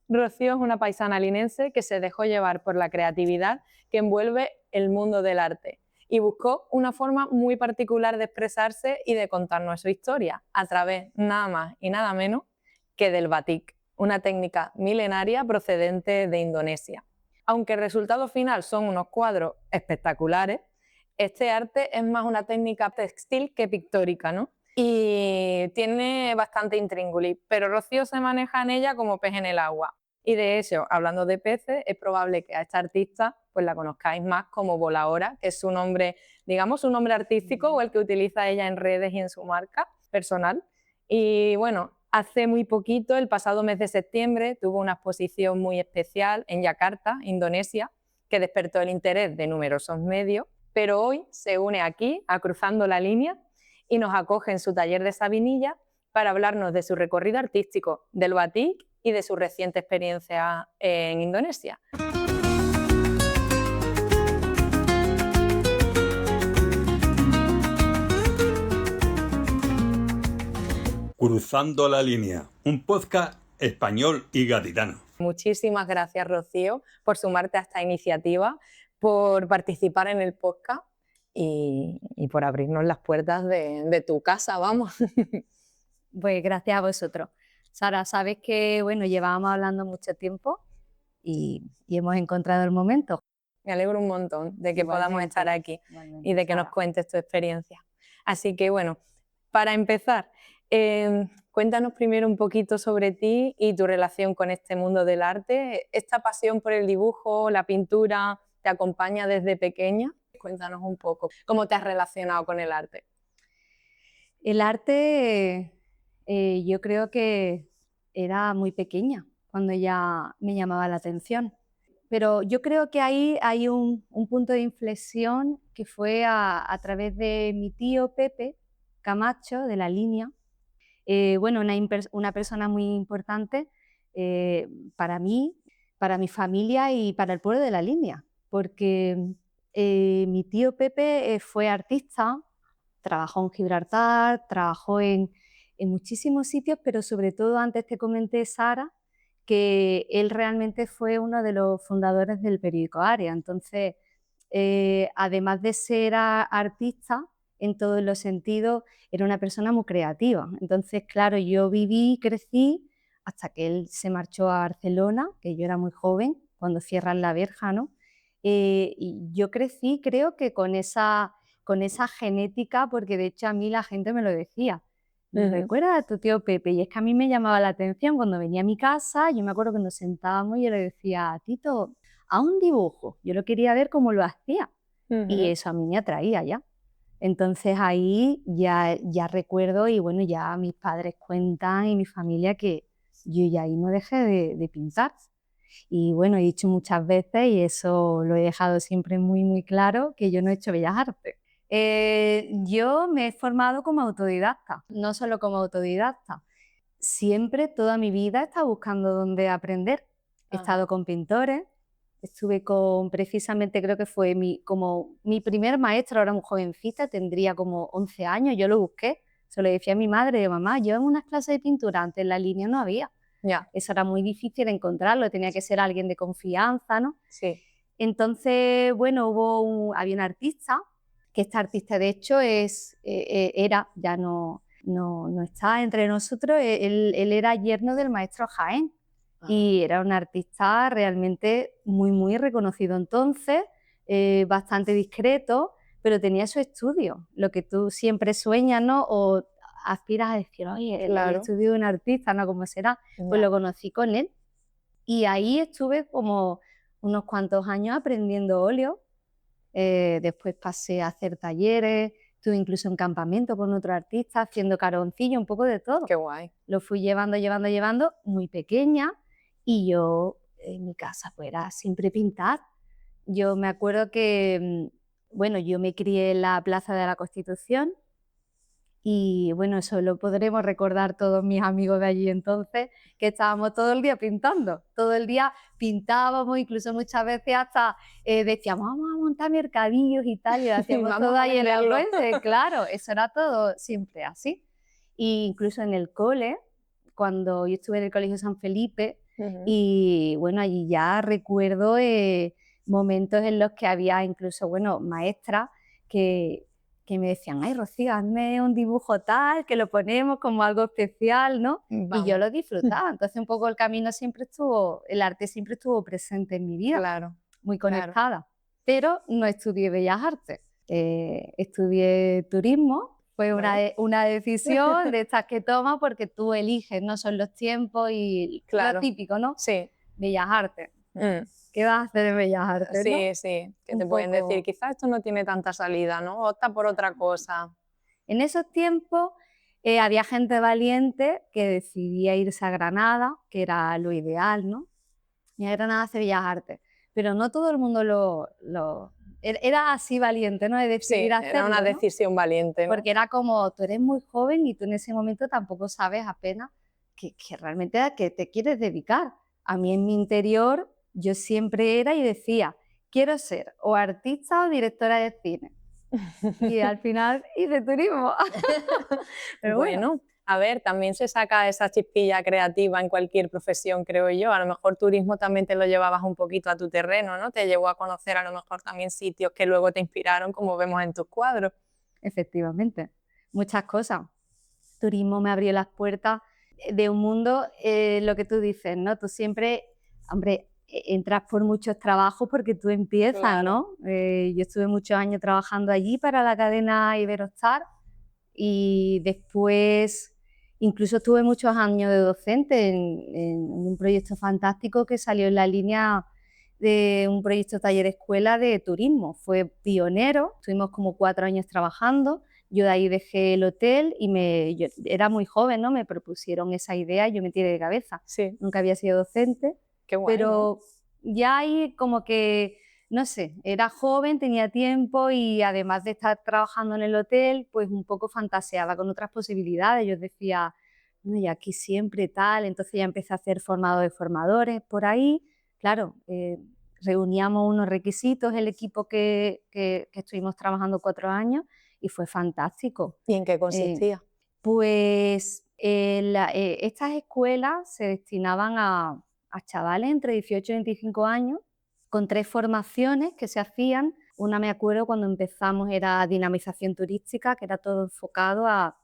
Rocío es una paisana linense que se dejó llevar por la creatividad que envuelve el mundo del arte y buscó una forma muy particular de expresarse y de contarnos su historia a través nada más y nada menos que del batik, una técnica milenaria procedente de Indonesia. Aunque el resultado final son unos cuadros espectaculares, este arte es más una técnica textil que pictórica, ¿no? Y tiene bastante intríngulis, pero Rocío se maneja en ella como pez en el agua. Y de hecho, hablando de peces, es probable que a esta artista pues la conozcáis más como Volaora, que es su nombre, digamos, su nombre artístico o el que utiliza ella en redes y en su marca personal. Y bueno, hace muy poquito, el pasado mes de septiembre, tuvo una exposición muy especial en Yakarta, Indonesia, que despertó el interés de numerosos medios, pero hoy se une aquí a Cruzando la Línea y nos acoge en su taller de Sabinilla para hablarnos de su recorrido artístico, del batik y de su reciente experiencia en Indonesia. Cruzando la Línea, un podcast español y gaditano. Muchísimas gracias, Rocío, por sumarte a esta iniciativa, por participar en el podcast y por abrirnos las puertas de tu casa, vamos. Pues gracias a vosotros. Sara, sabes que bueno, llevábamos hablando mucho tiempo y hemos encontrado el momento. Me alegro un montón de que Igualmente, podamos estar aquí igualmente, y de que Sara. nos cuentes tu experiencia. Así que bueno, para empezar, cuéntanos primero un poquito sobre ti y tu relación con este mundo del arte. ¿Esta pasión por el dibujo, la pintura, te acompaña desde pequeña? Cuéntanos un poco cómo te has relacionado con el arte. El arte, yo creo que era muy pequeña cuando ya me llamaba la atención. Pero yo creo que ahí hay un punto de inflexión que fue a través de mi tío Pepe Camacho, de La Línea. Bueno, una persona muy importante para mí, para mi familia y para el pueblo de La Línea, porque mi tío Pepe fue artista, trabajó en Gibraltar, trabajó en muchísimos sitios, pero sobre todo antes te comenté, Sara, que él realmente fue uno de los fundadores del periódico Área. Entonces, además de ser artista, en todos los sentidos, era una persona muy creativa. Entonces, claro, yo viví, crecí, hasta que él se marchó a Barcelona, que yo era muy joven, cuando cierran la verja, ¿no? Y yo crecí, creo que con esa genética, porque de hecho a mí la gente me lo decía. ¿Me recuerda a tu tío Pepe? Y es que a mí me llamaba la atención cuando venía a mi casa, yo me acuerdo que nos sentábamos y yo le decía, Tito, a un dibujo. Yo lo quería ver cómo lo hacía. Y eso a mí me atraía ya. Entonces ahí ya recuerdo, y bueno, ya mis padres cuentan y mi familia que yo ya ahí no dejé de pintar. Y bueno, he dicho muchas veces, y eso lo he dejado siempre muy, muy claro, que yo no he hecho bellas artes. Yo me he formado como autodidacta, no solo como autodidacta. Siempre, toda mi vida, he estado buscando dónde aprender. He estado con pintores, estuve con, precisamente creo que fue como mi primer maestro, era muy jovencita, tendría como 11 años, yo lo busqué, se lo decía a mi madre, mamá, yo en unas clases de pintura, antes en La Línea no había. Ya. Eso era muy difícil encontrarlo, tenía que ser alguien de confianza, ¿no? Sí. Entonces, bueno, había un artista, que esta artista de hecho era, ya no está entre nosotros, él era yerno del maestro Jaén. Y era un artista realmente muy, muy reconocido entonces, bastante discreto, pero tenía su estudio, lo que tú siempre sueñas, ¿no? O aspiras a decir, oye, el estudio de un artista, ¿no? ¿Cómo será? Pues lo conocí con él y ahí estuve como unos cuantos años aprendiendo óleo. Después pasé a hacer talleres, estuve incluso en campamento con otro artista, haciendo caroncillo, un poco de todo. Qué guay. Lo fui llevando, muy pequeña, y yo en mi casa pues era siempre pintar. Yo me acuerdo que, bueno, yo me crié en la Plaza de la Constitución, y bueno, eso lo podremos recordar todos mis amigos de allí entonces, que estábamos todo el día pintando, todo el día pintábamos, incluso muchas veces hasta decíamos, vamos a montar mercadillos y tal, y lo hacíamos todo ahí en el Ruense, claro, eso era todo siempre así. E incluso en el cole, cuando yo estuve en el Colegio San Felipe, Y bueno, allí ya recuerdo momentos en los que había incluso, bueno, maestras que me decían, ay, Rocío, hazme un dibujo tal, que lo ponemos como algo especial, ¿no? Y yo Vamos, lo disfrutaba. Entonces un poco el camino siempre estuvo, el arte siempre estuvo presente en mi vida, claro, muy claro. conectada. Pero no estudié Bellas Artes, estudié turismo. Fue una decisión de estas que tomas porque tú eliges, no son los tiempos y Claro. lo típico, ¿no? Sí. Bellas Artes. Mm. ¿Qué vas a hacer en Bellas Artes, no? Sí, sí, que Un te pueden decir, poco. quizás esto no tiene tanta salida, ¿no? Opta por otra cosa. En esos tiempos había gente valiente que decidía irse a Granada, que era lo ideal, ¿no? Y a Granada hace Bellas Artes. Pero no todo el mundo era así valiente, ¿no? De Sí, decidir hacerlo, era una ¿no? decisión valiente, ¿no? Porque era como, tú eres muy joven y tú en ese momento tampoco sabes apenas que realmente a qué te quieres dedicar. A mí en mi interior yo siempre era y decía, quiero ser o artista o directora de cine. Y al final hice turismo. Pero Bueno, a ver, también se saca esa chispilla creativa en cualquier profesión, creo yo. A lo mejor turismo también te lo llevabas un poquito a tu terreno, ¿no? Te llevó a conocer a lo mejor también sitios que luego te inspiraron, como vemos en tus cuadros. efectivamente, muchas cosas. Turismo me abrió las puertas de un mundo, lo que tú dices, ¿no? Tú siempre, hombre, entras por muchos trabajos porque tú empiezas, Claro. ¿no? Yo estuve muchos años trabajando allí para la cadena Iberostar y después incluso estuve muchos años de docente en un proyecto fantástico que salió en la línea de un proyecto taller escuela de turismo. Fue pionero, estuvimos como 4 años trabajando. Yo de ahí dejé el hotel y yo era muy joven, ¿no? Me propusieron esa idea y yo me tiré de cabeza. Sí, Nunca había sido docente, qué guay, ¿no? pero ya ahí como que, no sé, era joven, tenía tiempo y además de estar trabajando en el hotel, pues un poco fantaseaba con otras posibilidades. Yo decía, no, y aquí siempre tal, entonces ya empecé a hacer formado de formadores por ahí. Claro, reuníamos unos requisitos, el equipo que estuvimos trabajando 4 años y fue fantástico. ¿Y en qué consistía? Pues estas escuelas se destinaban a chavales entre 18 y 25 años con 3 formaciones que se hacían. Una me acuerdo cuando empezamos era dinamización turística, que era todo enfocado a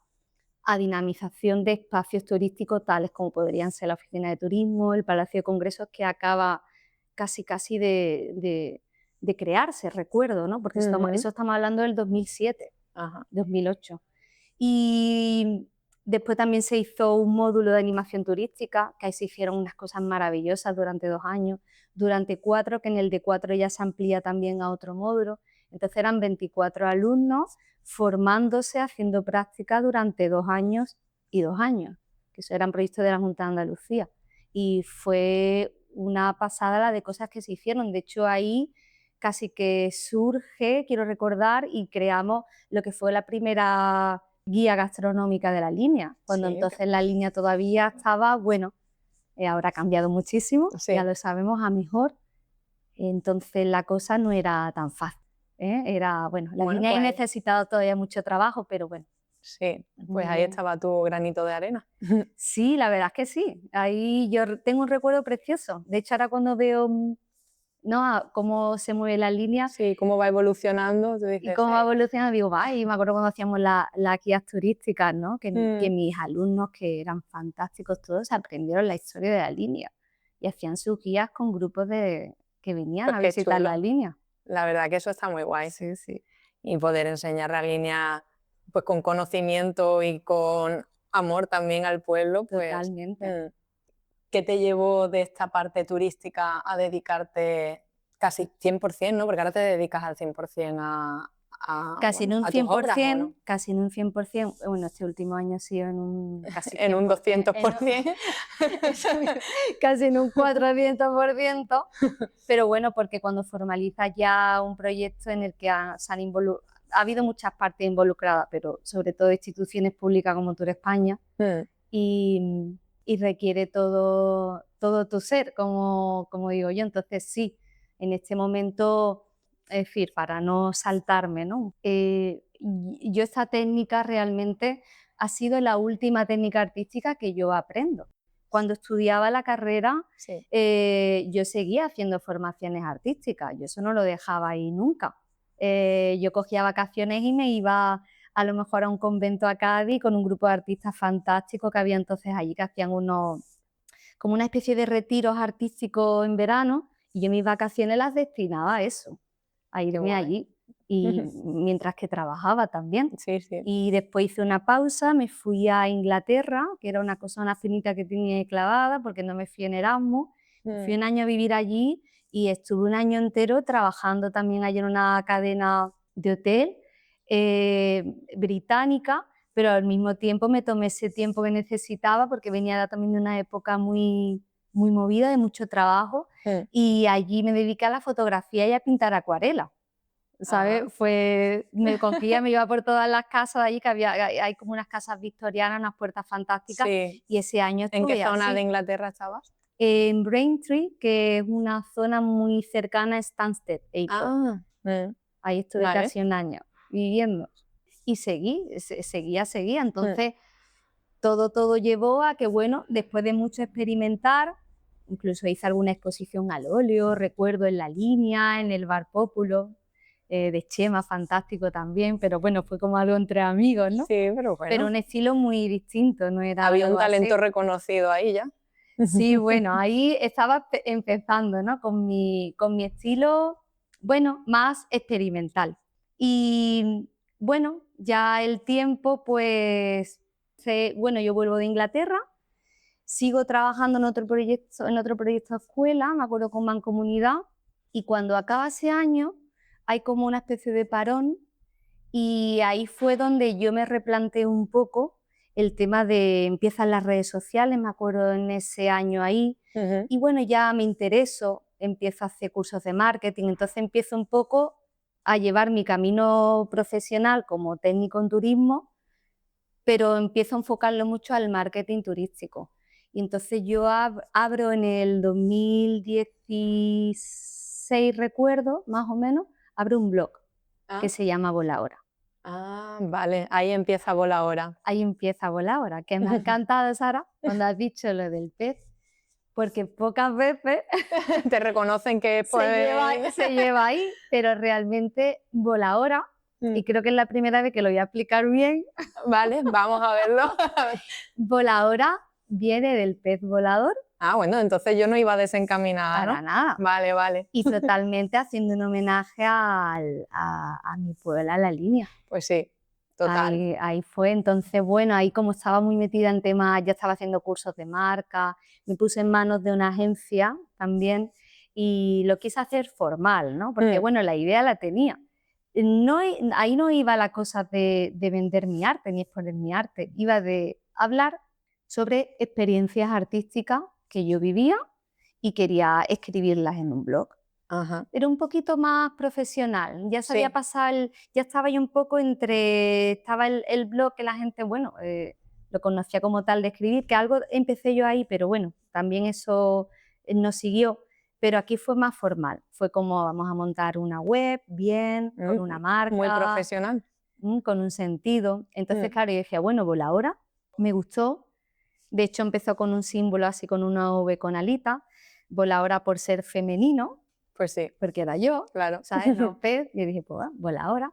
dinamización de espacios turísticos tales como podrían ser la oficina de turismo, el Palacio de Congresos que acaba casi de crearse, recuerdo, ¿no? Porque eso estamos hablando del 2007, Ajá. 2008. Y después también se hizo un módulo de animación turística, que ahí se hicieron unas cosas maravillosas durante 2 años, durante 4, que en el de 4 ya se amplía también a otro módulo. Entonces eran 24 alumnos formándose, haciendo práctica durante 2 años y 2 años, que eso eran proyectos de la Junta de Andalucía. Y fue una pasada la de cosas que se hicieron. De hecho, ahí casi que surge, quiero recordar, y creamos lo que fue la primera guía gastronómica de la línea, cuando Sí, entonces la línea todavía estaba, bueno, ahora ha cambiado muchísimo, sí. ya lo sabemos, a mejor. Entonces la cosa no era tan fácil. Era, bueno, la Bueno, línea ha pues necesitado todavía mucho trabajo, pero bueno. sí, pues ahí estaba tu granito de arena. Sí, la verdad es que sí. Ahí yo tengo un recuerdo precioso. De hecho, ahora cuando veo, ¿no?, cómo se mueve la línea Sí, cómo va evolucionando, tú y dices, cómo va evolucionando, digo, y me acuerdo cuando hacíamos las guías turísticas, ¿no? Que mis alumnos, que eran fantásticos todos, aprendieron la historia de la línea y hacían sus guías con grupos que venían pues a qué visitar chulo. la línea. La verdad que eso está muy guay. Sí, sí. Y poder enseñar la línea pues con conocimiento y con amor también al pueblo, pues Totalmente. ¿qué te llevó de esta parte turística a dedicarte casi 100%, ¿no? Porque ahora te dedicas al 100% Casi en bueno, un a tus obras, ¿o 100%, no? casi en un 100%, bueno, este último año ha sido en un casi En un 100%, 200%. casi en un 400%, pero bueno, porque cuando formalizas ya un proyecto en el que ha habido muchas partes involucradas, pero sobre todo instituciones públicas como Tour España, y requiere todo tu ser, como digo yo. Entonces sí, en este momento, es decir, para no saltarme, ¿no? Yo esta técnica realmente ha sido la última técnica artística que yo aprendo. cuando estudiaba la carrera, Sí. yo seguía haciendo formaciones artísticas, yo eso no lo dejaba ahí nunca. Yo cogía vacaciones y me iba a lo mejor a un convento a Cádiz con un grupo de artistas fantásticos que había entonces allí, que hacían como una especie de retiros artísticos en verano, y yo mis vacaciones las destinaba a eso, a irme guay. allí, y mientras que trabajaba también. Sí, sí. Y después hice una pausa, me fui a Inglaterra, que era una finita que tenía ahí clavada, porque no me fui en Erasmus. Fui un año a vivir allí y estuve un año entero trabajando también allí en una cadena de hotel británica, pero al mismo tiempo me tomé ese tiempo que necesitaba porque venía también de una época muy, muy movida, de mucho trabajo, y allí me dediqué a la fotografía y a pintar acuarela. ¿Sabes? Me cogía, me iba por todas las casas de allí, que hay como unas casas victorianas, unas puertas fantásticas, Sí. y ese año ¿En qué estuve zona así. de Inglaterra estabas? En Braintree, que es una zona muy cercana a Stansted Airport. Ahí estuve Vale. casi un año viviendo. Y seguía. Entonces, todo llevó a que, bueno, después de mucho experimentar, incluso hice alguna exposición al óleo, recuerdo en La Línea, en el Bar Pópulo, de Chema, fantástico también, pero bueno, fue como algo entre amigos, ¿no? Sí, pero bueno. Pero un estilo muy distinto, no era Había un algo así. talento reconocido ahí ya. Sí, bueno, ahí estaba empezando, ¿no? Con mi estilo, bueno, más experimental. Y bueno, ya el tiempo, pues, bueno, yo vuelvo de Inglaterra, sigo trabajando en otro proyecto de escuela, me acuerdo con Mancomunidad, y cuando acaba ese año hay como una especie de parón, y ahí fue donde yo me replanteé un poco el tema de empiezan las redes sociales, me acuerdo en ese año ahí, y bueno, ya me intereso, empiezo a hacer cursos de marketing, entonces empiezo un poco a llevar mi camino profesional como técnico en turismo, pero empiezo a enfocarlo mucho al marketing turístico. Y entonces yo abro en el 2016, recuerdo, más o menos, abro un blog que se llama Volahora. Vale, ahí empieza Volahora. Ahí empieza Volahora, que me ha encantado, Sara, cuando has dicho lo del pez, porque pocas veces Te reconocen que se lleva ahí, pero realmente Volahora, y creo que es la primera vez que lo voy a explicar bien. Vale, vamos a verlo. Volahora viene del pez volador. Bueno, entonces yo no iba desencaminada, ¿no? Para nada. Vale. Y totalmente haciendo un homenaje a mi pueblo, a La Línea. Pues sí, total. Ahí fue, entonces bueno, ahí como estaba muy metida en temas, ya estaba haciendo cursos de marca, me puse en manos de una agencia también y lo quise hacer formal, ¿no? Porque bueno, la idea la tenía. Ahí no iba la cosa de vender mi arte ni exponer mi arte, iba de hablar sobre experiencias artísticas que yo vivía y quería escribirlas en un blog. Era un poquito más profesional, ya se había pasado, ya estaba yo un poco estaba el blog que la gente, bueno, lo conocía como tal de escribir, que algo empecé yo ahí, pero bueno, también eso no siguió, pero aquí fue más formal, fue como vamos a montar una web, bien, con una marca. Muy profesional. Con un sentido. Entonces, claro, yo decía, bueno, Volahora, me gustó, de hecho empezó con un símbolo así, con una V con alita, Volahora por ser femenino, pues sí, porque era yo, claro. ¿sabes? No pez, y dije, pues Volahora.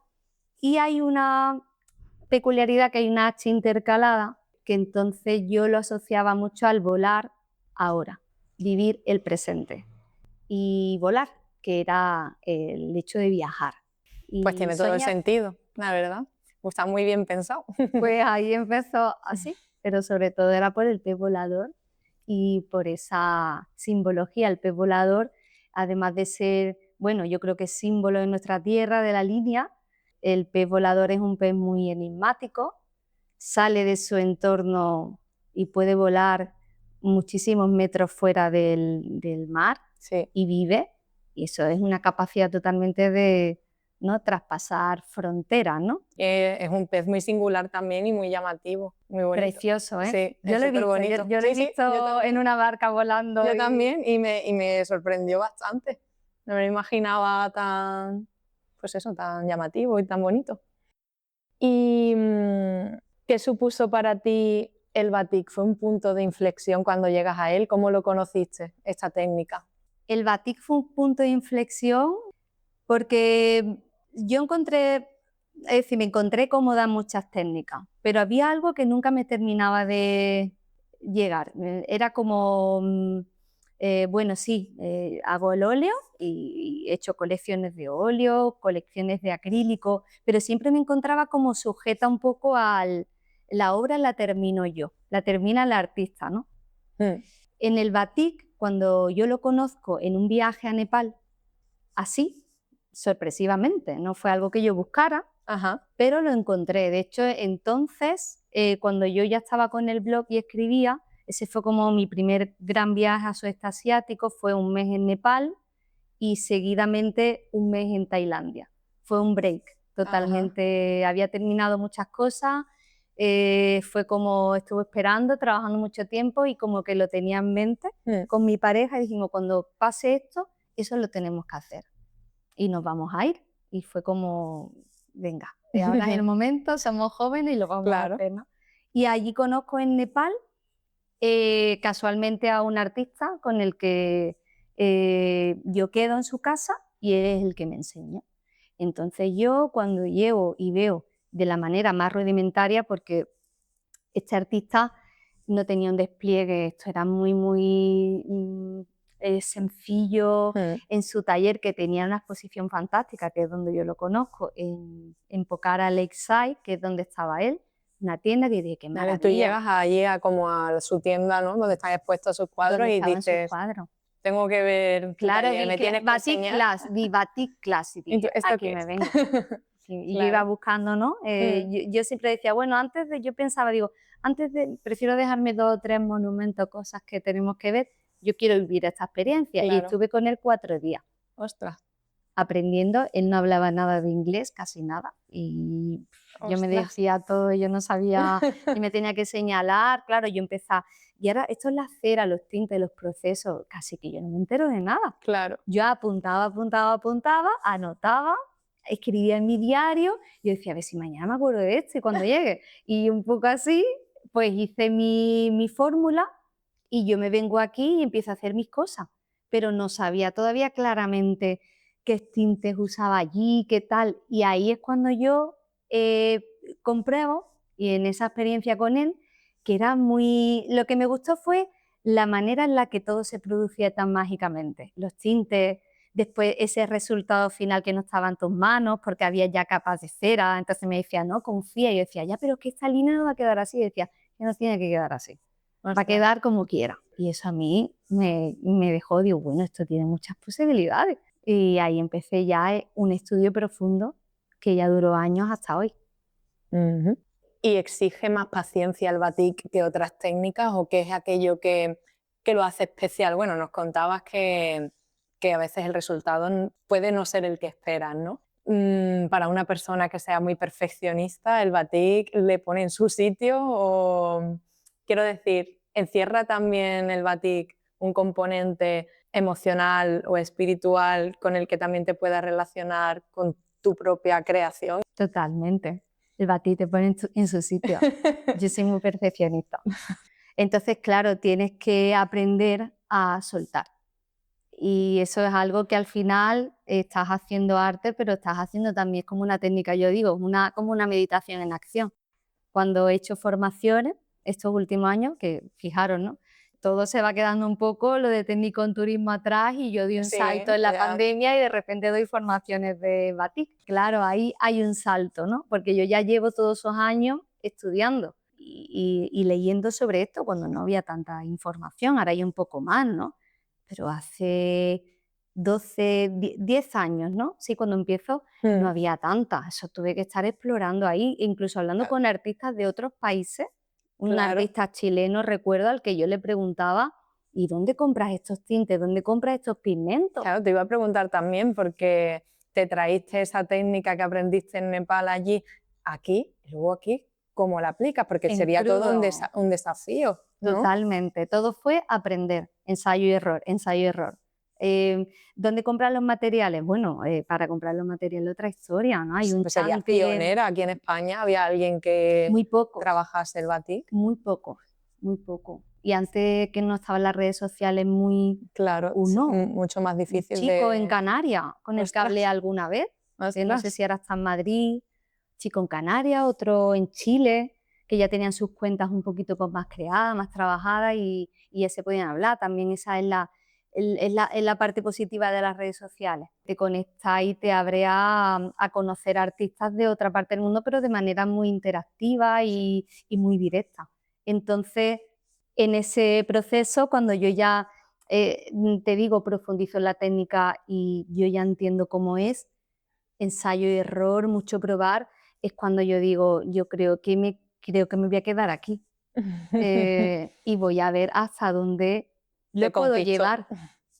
Y hay una peculiaridad, que hay una H intercalada, que entonces yo lo asociaba mucho al volar ahora, vivir el presente. Y volar, que era el hecho de viajar. Pues tiene todo el sentido, la verdad. Está muy bien pensado. Pues ahí empezó así, pero sobre todo era por el pez volador y por esa simbología. El pez volador, además de ser, bueno, yo creo que es símbolo de nuestra tierra, de La Línea, el pez volador es un pez muy enigmático, sale de su entorno y puede volar muchísimos metros fuera del mar y vive, y eso es una capacidad totalmente de, ¿no?, traspasar fronteras, ¿no? Es un pez muy singular también y muy llamativo, muy bonito. Precioso, ¿eh? Sí, yo lo he visto, bonito. Yo lo he visto en una barca volando. Yo también, y me sorprendió bastante. No me lo imaginaba tan, pues eso, tan llamativo y tan bonito. ¿Y qué supuso para ti el batik fue un punto de inflexión cuando llegas a él? ¿Cómo lo conociste, esta técnica? El batik fue un punto de inflexión porque yo encontré, es decir, me encontré cómoda en muchas técnicas, pero había algo que nunca me terminaba de llegar. Era como, bueno, sí, hago el óleo y he hecho colecciones de óleo, colecciones de acrílico, pero siempre me encontraba como sujeta un poco la obra la termino yo, la termina el artista, ¿no? En el batik, cuando yo lo conozco en un viaje a Nepal, así, sorpresivamente, no fue algo que yo buscara, pero lo encontré. De hecho, entonces, cuando yo ya estaba con el blog y escribía, ese fue como mi primer gran viaje a sudeste asiático, fue un mes en Nepal y seguidamente un mes en Tailandia. Fue un break, totalmente, había terminado muchas cosas, fue como estuve esperando, trabajando mucho tiempo y como que lo tenía en mente con mi pareja y dijimos, cuando pase esto, eso lo tenemos que hacer y nos vamos a ir. Y fue como, venga, ahora es el momento, somos jóvenes y lo vamos a hacer, ¿no? Y allí conozco en Nepal casualmente a un artista con el que yo quedo en su casa y él es el que me enseña. Entonces yo cuando llego y veo de la manera más rudimentaria, porque este artista no tenía un despliegue, esto era muy sencillo, en su taller, que tenía una exposición fantástica, que es donde yo lo conozco, en Pokhara Lakeside, que es donde estaba él, una tienda que dije, qué maravilla. Tú llegas allí como a su tienda, ¿no? Donde están expuestos sus cuadros y dices, tengo que ver. Claro, me tienes que enseñar. vi Batik Classic, y yo, aquí me vengo. Y yo iba buscando, ¿no? Yo siempre decía, bueno, yo pensaba, digo, prefiero dejarme 2 o 3 monumentos, cosas que tenemos que ver, yo quiero vivir esta experiencia. Y estuve con él 4 días. Ostras. Aprendiendo, él no hablaba nada de inglés, casi nada, y yo me decía todo, yo no sabía, y me tenía que señalar, claro, yo empezaba, y ahora esto es la cera, los tintes, los procesos, casi que yo no me entero de nada. Claro. Yo apuntaba, anotaba, escribía en mi diario, y yo decía, a ver si mañana me acuerdo de esto y cuando llegue, y un poco así, pues hice mi fórmula, y yo me vengo aquí y empiezo a hacer mis cosas, pero no sabía todavía claramente qué tintes usaba allí, qué tal, y ahí es cuando yo compruebo, y en esa experiencia con él, que era lo que me gustó fue la manera en la que todo se producía tan mágicamente, los tintes, después ese resultado final que no estaba en tus manos, porque había ya capas de cera, entonces me decía, no, confía, y yo decía, ya, pero es que esta línea no va a quedar así, y decía, que no tiene que quedar así, va a quedar como quiera, y eso a mí me dejó, digo, bueno, esto tiene muchas posibilidades. Y ahí empecé ya un estudio profundo que ya duró años hasta hoy. ¿Y exige más paciencia el batik que otras técnicas o qué es aquello que lo hace especial? Bueno, nos contabas que a veces el resultado puede no ser el que esperas, ¿no? Para una persona que sea muy perfeccionista, ¿el batik le pone en su sitio o, quiero decir, encierra también el batik un componente emocional o espiritual con el que también te puedas relacionar con tu propia creación? Totalmente. El batik te pone en su sitio. Yo soy muy perfeccionista. Entonces, claro, tienes que aprender a soltar. Y eso es algo que al final estás haciendo arte, pero estás haciendo también, como una técnica, yo digo, como una meditación en acción. Cuando he hecho formaciones estos últimos años, que fijaros, ¿no? Todo se va quedando un poco lo de técnico en turismo atrás y yo di un salto en la pandemia y de repente doy formaciones de batik. Claro, ahí hay un salto, ¿no? Porque yo ya llevo todos esos años estudiando y leyendo sobre esto cuando no había tanta información, ahora hay un poco más, ¿no? Pero hace 10 años, ¿no? Sí, cuando empiezo no había tanta, eso tuve que estar explorando ahí, incluso hablando con artistas de otros países. Un artista chileno, recuerdo, al que yo le preguntaba, ¿y dónde compras estos tintes? ¿Dónde compras estos pigmentos? Claro, te iba a preguntar también porque te traíste esa técnica que aprendiste en Nepal allí, aquí, y luego aquí, ¿cómo la aplicas? Porque sería todo un desafío, ¿no? Totalmente, todo fue aprender, ensayo y error, ensayo y error. ¿Dónde comprar los materiales? Bueno, para comprar los materiales otra historia, ¿no? Hay un Serías pionera aquí en España, ¿había alguien que muy poco, trabajase el batik? muy poco. muy poco. Y antes que no estaban las redes sociales muy... Claro, Uno, mucho más un difícil chico en de... Canarias con el cable Ostras, alguna vez, que no sé ostras. si ahora está en Madrid, chico en Canarias, otro en Chile, que ya tenían sus cuentas un poquito pues, más creadas, más trabajadas y ya se podían hablar. También esa es la parte positiva de las redes sociales. Te conectas y te abre a conocer artistas de otra parte del mundo, pero de manera muy interactiva y muy directa. Entonces, en ese proceso, cuando yo ya, te digo, profundizo en la técnica y yo ya entiendo cómo es, ensayo y error, mucho probar, es cuando yo digo, yo creo que me voy a quedar aquí. Y voy a ver hasta dónde Te lo puedo conquistó. llevar.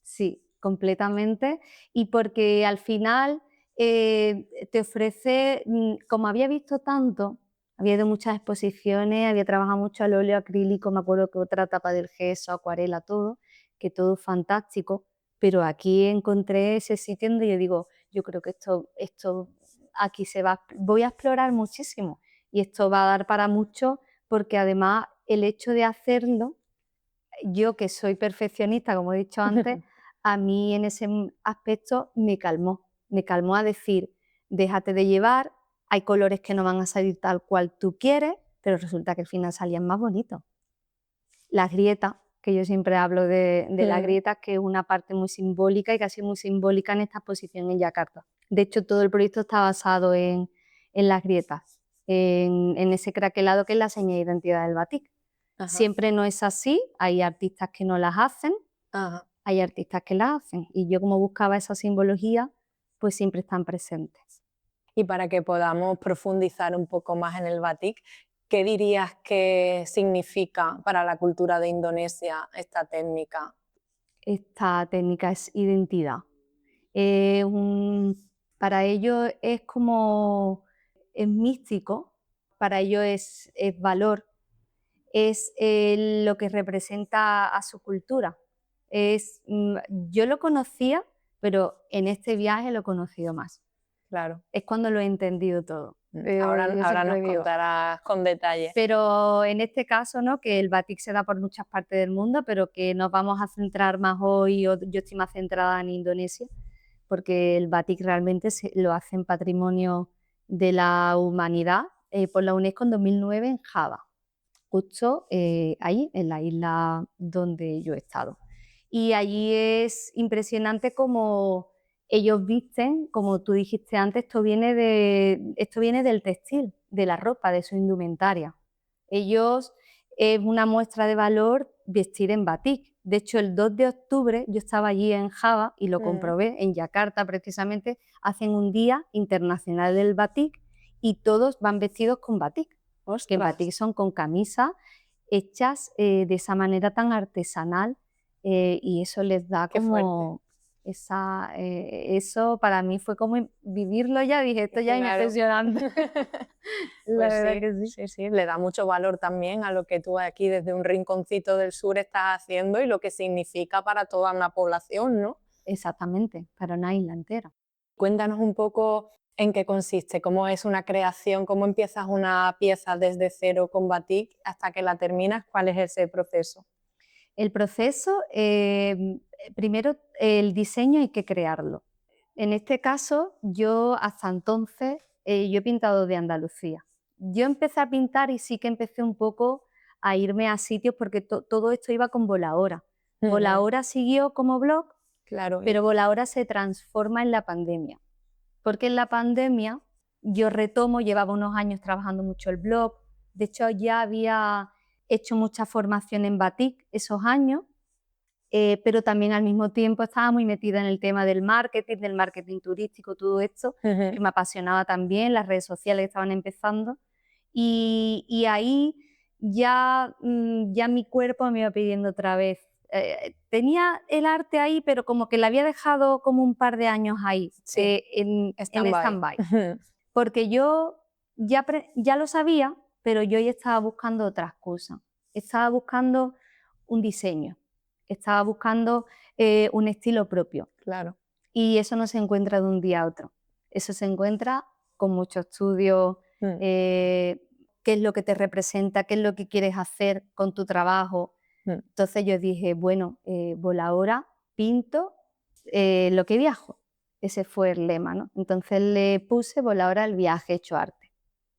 Sí, completamente. Y porque al final te ofrece, como había visto tanto, había ido a muchas exposiciones, había trabajado mucho al óleo acrílico, me acuerdo que otra tapa del gesso, acuarela, todo, que todo fantástico, pero aquí encontré ese sitio donde yo digo, yo creo que esto aquí voy a explorar muchísimo y esto va a dar para mucho porque además el hecho de hacerlo, yo que soy perfeccionista, como he dicho antes, a mí en ese aspecto me calmó a decir, déjate de llevar, hay colores que no van a salir tal cual tú quieres, pero resulta que al final salían más bonitos. Las grietas, que yo siempre hablo de las grietas, que es una parte muy simbólica y casi muy simbólica en esta exposición en Yakarta. De hecho, todo el proyecto está basado en las grietas, en ese craquelado que es la seña de identidad del batik. Ajá, Siempre no es así, hay artistas que no las hacen, ajá. hay artistas que las hacen, y yo como buscaba esa simbología, pues siempre están presentes. Y para que podamos profundizar un poco más en el batik, ¿qué dirías que significa para la cultura de Indonesia esta técnica? Esta técnica es identidad. Eh, un- para ellos es como, es místico, para ellos es valor, es lo que representa a su cultura. Yo lo conocía, pero en este viaje lo he conocido más. Claro. Es cuando lo he entendido todo. Ahora, Yo ahora siempre nos digo. contarás con detalle. Pero en este caso, ¿no? Que el batik se da por muchas partes del mundo, pero que nos vamos a centrar más hoy, o yo estoy más centrada en Indonesia, porque el batik realmente lo hacen patrimonio de la humanidad por la UNESCO en 2009 en Java, justo ahí, en la isla donde yo he estado. Y allí es impresionante como ellos visten, como tú dijiste antes, esto viene del textil, de la ropa, de su indumentaria. Ellos, es una muestra de valor vestir en batik. De hecho, el 2 de octubre yo estaba allí en Java y lo comprobé, en Yakarta precisamente, hacen un Día Internacional del Batik y todos van vestidos con batik. Que en Ostras, batik son con camisas hechas de esa manera tan artesanal y eso les da qué fuerte. como eso para mí fue como vivirlo ya, dije, esto ya es Claro. impresionante. La Pues verdad sí, que sí. sí, sí, le da mucho valor también a lo que tú aquí desde un rinconcito del sur estás haciendo y lo que significa para toda una población, ¿no? Exactamente, para una isla entera. Cuéntanos un poco en qué consiste, cómo es una creación, cómo empiezas una pieza desde cero con batik hasta que la terminas, cuál es ese proceso. El proceso, primero el diseño hay que crearlo. En este caso, yo hasta entonces, yo he pintado de Andalucía. Yo empecé a pintar y sí que empecé un poco a irme a sitios porque todo esto iba con Volahora. Volahora siguió como blog, Claro, pero Volahora se transforma en la pandemia. Porque en la pandemia yo retomo, llevaba unos años trabajando mucho el blog, de hecho ya había hecho mucha formación en batik esos años, pero también al mismo tiempo estaba muy metida en el tema del marketing turístico, todo esto, que me apasionaba también, las redes sociales estaban empezando, y ahí ya, ya mi cuerpo me iba pidiendo otra vez. Tenía el arte ahí, pero como que la había dejado como un par de años ahí, sí, en stand-by. stand-by. Porque yo ya lo sabía, pero yo ya estaba buscando otras cosas. Estaba buscando un diseño, estaba buscando un estilo propio. Claro. Y eso no se encuentra de un día a otro. Eso se encuentra con mucho estudio, qué es lo que te representa, qué es lo que quieres hacer con tu trabajo. Entonces yo dije, bueno, voladora, pinto, lo que viajo. Ese fue el lema, ¿no? Entonces le puse voladora el viaje hecho arte.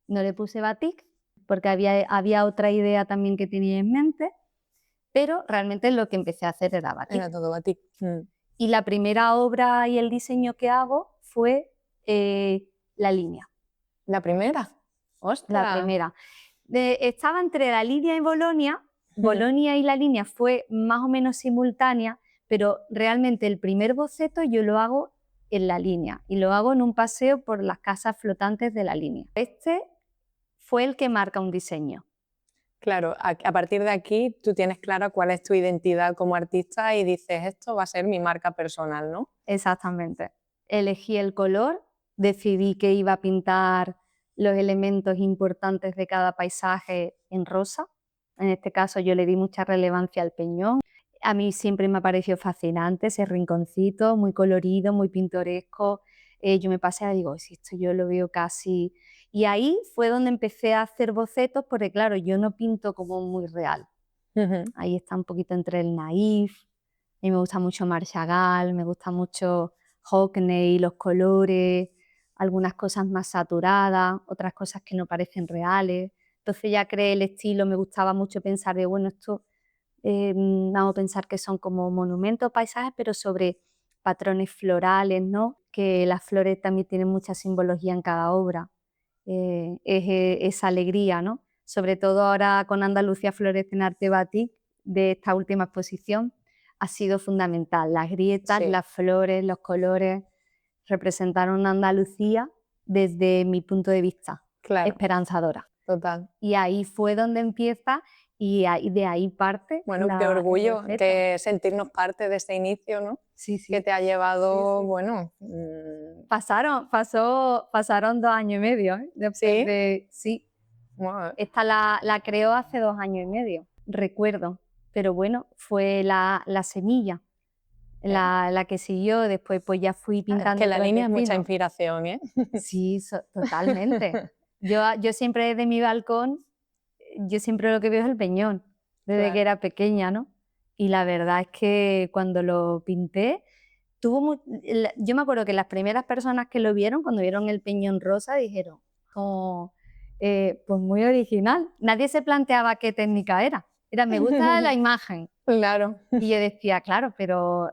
No le puse batik porque había otra idea también que tenía en mente, pero realmente lo que empecé a hacer era batik. Era todo batik. Y la primera obra y el diseño que hago fue la línea. ¿La primera? ¡Ostras! La primera. Estaba entre la línea y Bolonia. Bolonia y la línea fue más o menos simultánea, pero realmente el primer boceto yo lo hago en la línea y lo hago en un paseo por las casas flotantes de la línea. Este fue el que marca un diseño. Claro, a partir de aquí tú tienes clara cuál es tu identidad como artista y dices, esto va a ser mi marca personal, ¿no? Exactamente. Elegí el color, decidí que iba a pintar los elementos importantes de cada paisaje en rosa. En este caso yo le di mucha relevancia al peñón. A mí siempre me ha parecido fascinante ese rinconcito, muy colorido, muy pintoresco. Yo me pasé y digo, si esto yo lo veo casi... Y ahí fue donde empecé a hacer bocetos, porque claro, yo no pinto como muy real. Ahí está un poquito entre el naif, a mí me gusta mucho Marc Chagall, me gusta mucho Hockney, los colores, algunas cosas más saturadas, otras cosas que no parecen reales. Entonces ya creé el estilo, me gustaba mucho pensar de, bueno, esto vamos a pensar que son como monumentos, paisajes, pero sobre patrones florales, ¿no? Que las flores también tienen mucha simbología en cada obra. Esa alegría, ¿no? Sobre todo ahora con Andalucía Florece en Arte Batik, de esta última exposición, ha sido fundamental. Las grietas, Sí. las flores, los colores representaron Andalucía desde mi punto de vista, Claro, esperanzadora. total. Y ahí fue donde empieza y de ahí parte. Bueno, qué el orgullo boceto. que sentirnos parte de este inicio, ¿no? Sí, sí. Que te ha llevado, Sí, sí. bueno... Pasaron 2 años y medio, ¿eh? Después ¿Sí? de... Sí. Bueno, Esta la creó hace 2 años y medio, recuerdo. Pero bueno, fue la semilla la que siguió. Después pues ya fui es pintando que la otros línea es mucha destinos. inspiración, ¿eh? Sí, totalmente. Yo siempre desde mi balcón, yo siempre lo que veo es el peñón, desde Claro. que era pequeña, ¿no? Y la verdad es que cuando lo pinté, yo me acuerdo que las primeras personas que lo vieron, cuando vieron el peñón rosa, dijeron, como, pues muy original. Nadie se planteaba qué técnica era. Era, me gusta la imagen. Claro. Y yo decía, claro, pero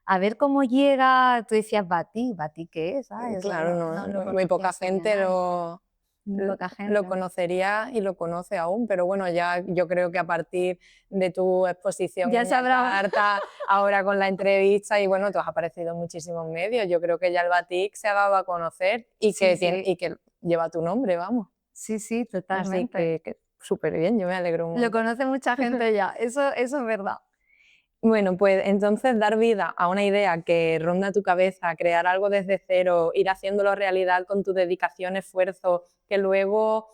a ver cómo llega. Tú decías, batik, ¿qué es? ¿Sabes? Eso Claro, lo muy conocía poca casi gente nadie. lo, Muy poca gente. lo conocería y lo conoce aún, pero bueno, ya yo creo que a partir de tu exposición Ya en sabrá. Yakarta, ahora con la entrevista y bueno, tú has aparecido en muchísimos medios, yo creo que ya el batik se ha dado a conocer y, Sí, que, sí. y que lleva tu nombre, vamos. Sí, sí, Así totalmente. que súper bien, yo me alegro un Lo montón. conoce mucha gente ya, eso es verdad. Bueno, pues entonces dar vida a una idea que ronda tu cabeza, crear algo desde cero, ir haciéndolo realidad con tu dedicación, esfuerzo, que luego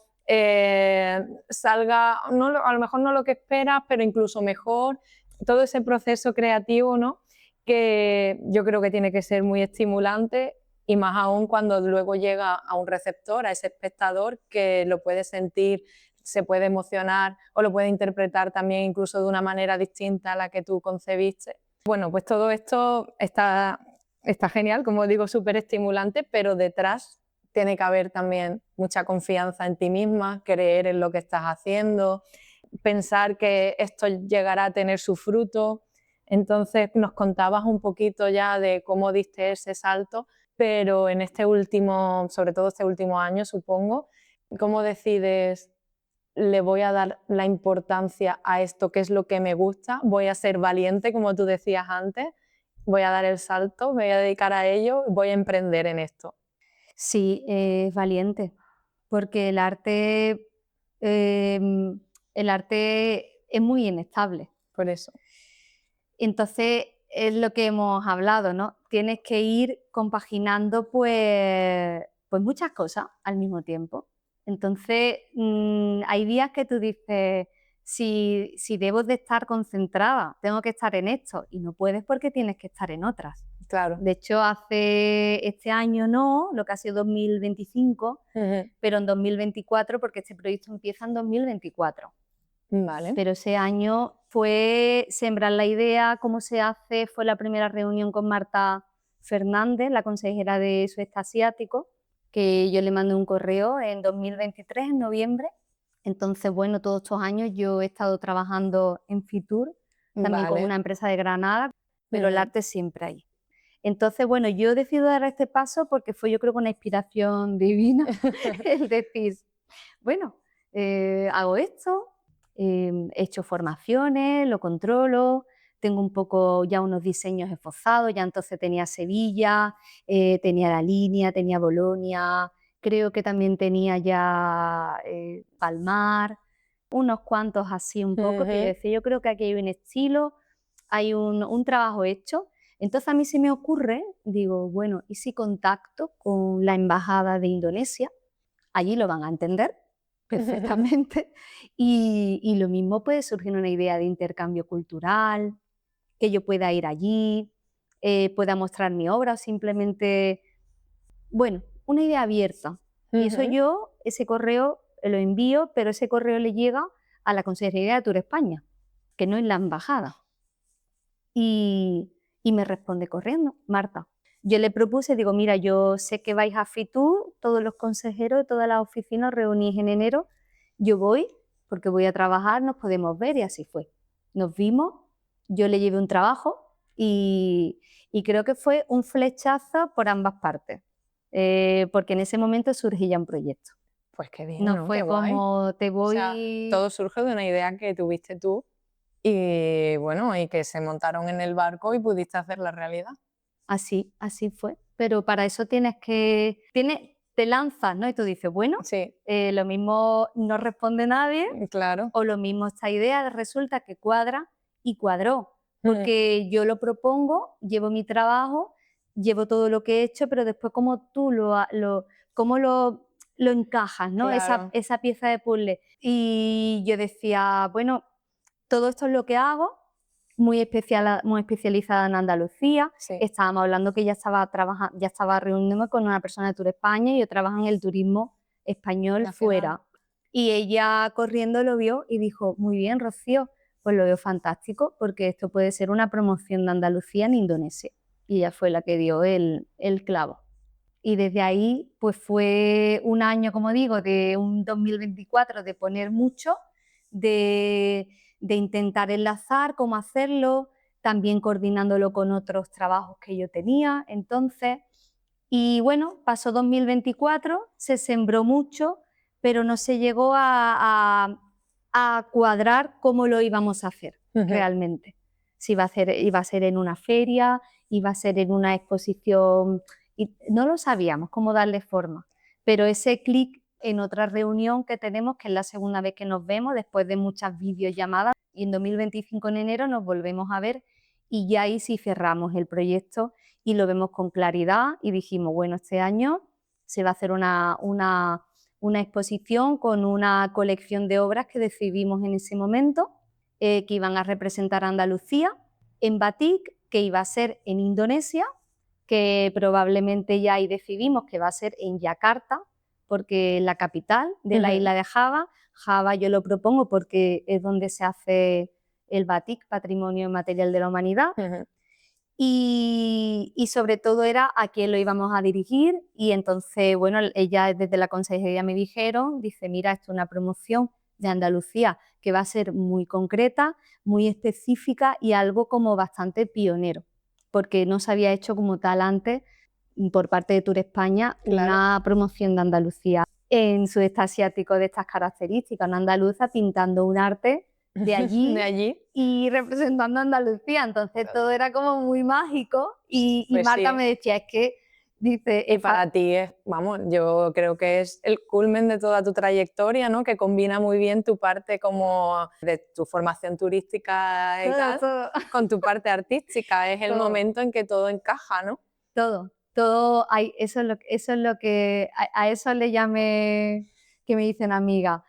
salga, a lo mejor no lo que esperas, pero incluso mejor, todo ese proceso creativo, ¿no? Que yo creo que tiene que ser muy estimulante y más aún cuando luego llega a un receptor, a ese espectador que lo puede sentir, se puede emocionar o lo puede interpretar también incluso de una manera distinta a la que tú concebiste. Bueno, pues todo esto está genial, como digo, súper estimulante, pero detrás tiene que haber también mucha confianza en ti misma, creer en lo que estás haciendo, pensar que esto llegará a tener su fruto. Entonces nos contabas un poquito ya de cómo diste ese salto, pero en este último, sobre todo este último año, supongo, ¿cómo decides le voy a dar la importancia a esto que es lo que me gusta? Voy a ser valiente, como tú decías antes, voy a dar el salto, me voy a dedicar a ello, voy a emprender en esto. Sí, es valiente, porque el arte es muy inestable. Por eso. Entonces, es lo que hemos hablado, ¿no? Tienes que ir compaginando pues muchas cosas al mismo tiempo. Entonces, hay días que tú dices, si debo de estar concentrada, tengo que estar en esto, y no puedes porque tienes que estar en otras. Claro. De hecho, hace este año no, lo que ha sido 2025, pero en 2024, porque este proyecto empieza en 2024. Vale. Pero ese año fue sembrar la idea, cómo se hace, fue la primera reunión con Marta Fernández, la consejera de Sudeste Asiático, que yo le mandé un correo en 2023, en noviembre. Entonces, bueno, todos estos años yo he estado trabajando en Fitur, también con Vale. una empresa de Granada, pero el arte siempre ahí. Entonces, bueno, yo decido dar este paso porque fue, yo creo, una inspiración divina el decir, bueno, hago esto, he hecho formaciones, lo controlo, tengo un poco ya unos diseños esbozados, ya entonces tenía Sevilla, tenía La Línea, tenía Bolonia, creo que también tenía ya Palmar, unos cuantos así un poco, que yo decía, yo creo que aquí hay un estilo, hay un trabajo hecho. Entonces a mí se me ocurre, digo, bueno, ¿y si contacto con la embajada de Indonesia? Allí lo van a entender perfectamente y lo mismo puede surgir una idea de intercambio cultural, que yo pueda ir allí, pueda mostrar mi obra o simplemente, bueno, una idea abierta. Y eso yo, ese correo lo envío, pero ese correo le llega a la Consejería de Tour España, que no es la embajada. Y me responde corriendo, Marta. Yo le propuse, digo, mira, yo sé que vais a Fitur, todos los consejeros de todas las oficinas reunís en enero, yo voy porque voy a trabajar, nos podemos ver y así fue. Nos vimos, yo le llevé un trabajo y creo que fue un flechazo por ambas partes, porque en ese momento surgía un proyecto. Pues qué bien, No ¿no? fue Qué guay. como te O sea, voy... todo surge de una idea que tuviste tú y bueno, y que se montaron en el barco y pudiste hacerla realidad. Así fue. Pero para eso te lanzas, ¿no? Y tú dices, bueno, Sí, lo mismo no responde nadie, claro. o lo mismo esta idea resulta que cuadra y cuadró. Ujú. Porque yo lo propongo, llevo mi trabajo, llevo todo lo que he hecho, pero después cómo tú cómo lo encajas, ¿no? Claro. Esa pieza de puzzle. Y yo decía, bueno, todo esto es lo que hago, muy especializada en Andalucía. Sí. Estábamos hablando que ya estaba reuniéndome con una persona de Tour España y yo trabajo en el turismo español Nacional. fuera. Y ella corriendo lo vio y dijo, muy bien, Rocío, pues lo veo fantástico porque esto puede ser una promoción de Andalucía en Indonesia. Y ella fue la que dio el clavo. Y desde ahí, pues fue un año, como digo, de un 2024 de poner mucho, de intentar enlazar cómo hacerlo, también coordinándolo con otros trabajos que yo tenía entonces. Y bueno, pasó 2024, se sembró mucho, pero no se llegó a cuadrar cómo lo íbamos a hacer realmente. Si iba a ser en una feria, iba a ser en una exposición, y no lo sabíamos cómo darle forma. Pero ese clic en otra reunión que tenemos, que es la segunda vez que nos vemos, después de muchas videollamadas, y en 2025 en enero nos volvemos a ver y ya ahí sí cerramos el proyecto y lo vemos con claridad y dijimos, bueno, este año se va a hacer una exposición con una colección de obras que decidimos en ese momento, que iban a representar a Andalucía, en batik, que iba a ser en Indonesia, que probablemente ya ahí decidimos que va a ser en Yakarta, porque es la capital de la isla de Java. Java yo lo propongo porque es donde se hace el batik, Patrimonio Inmaterial de la Humanidad. Y sobre todo era a quién lo íbamos a dirigir y entonces, bueno, ella desde la consejería me dijeron, dice, mira, esto es una promoción de Andalucía que va a ser muy concreta, muy específica y algo como bastante pionero, porque no se había hecho como tal antes por parte de Tour España una promoción de Andalucía en Sudeste Asiático de estas características, una andaluza pintando un arte de allí, De allí. y representando a Andalucía, entonces todo era como muy mágico y Pues Marta sí. me decía, es que, dice, Y para ti es, vamos, yo creo que es el culmen de toda tu trayectoria, ¿no? Que combina muy bien tu parte como de tu formación turística y tal, todo, con tu parte artística. Es el Todo. momento en que todo encaja, ¿no? todo, eso es lo que, a eso le llamé, que me dice una amiga,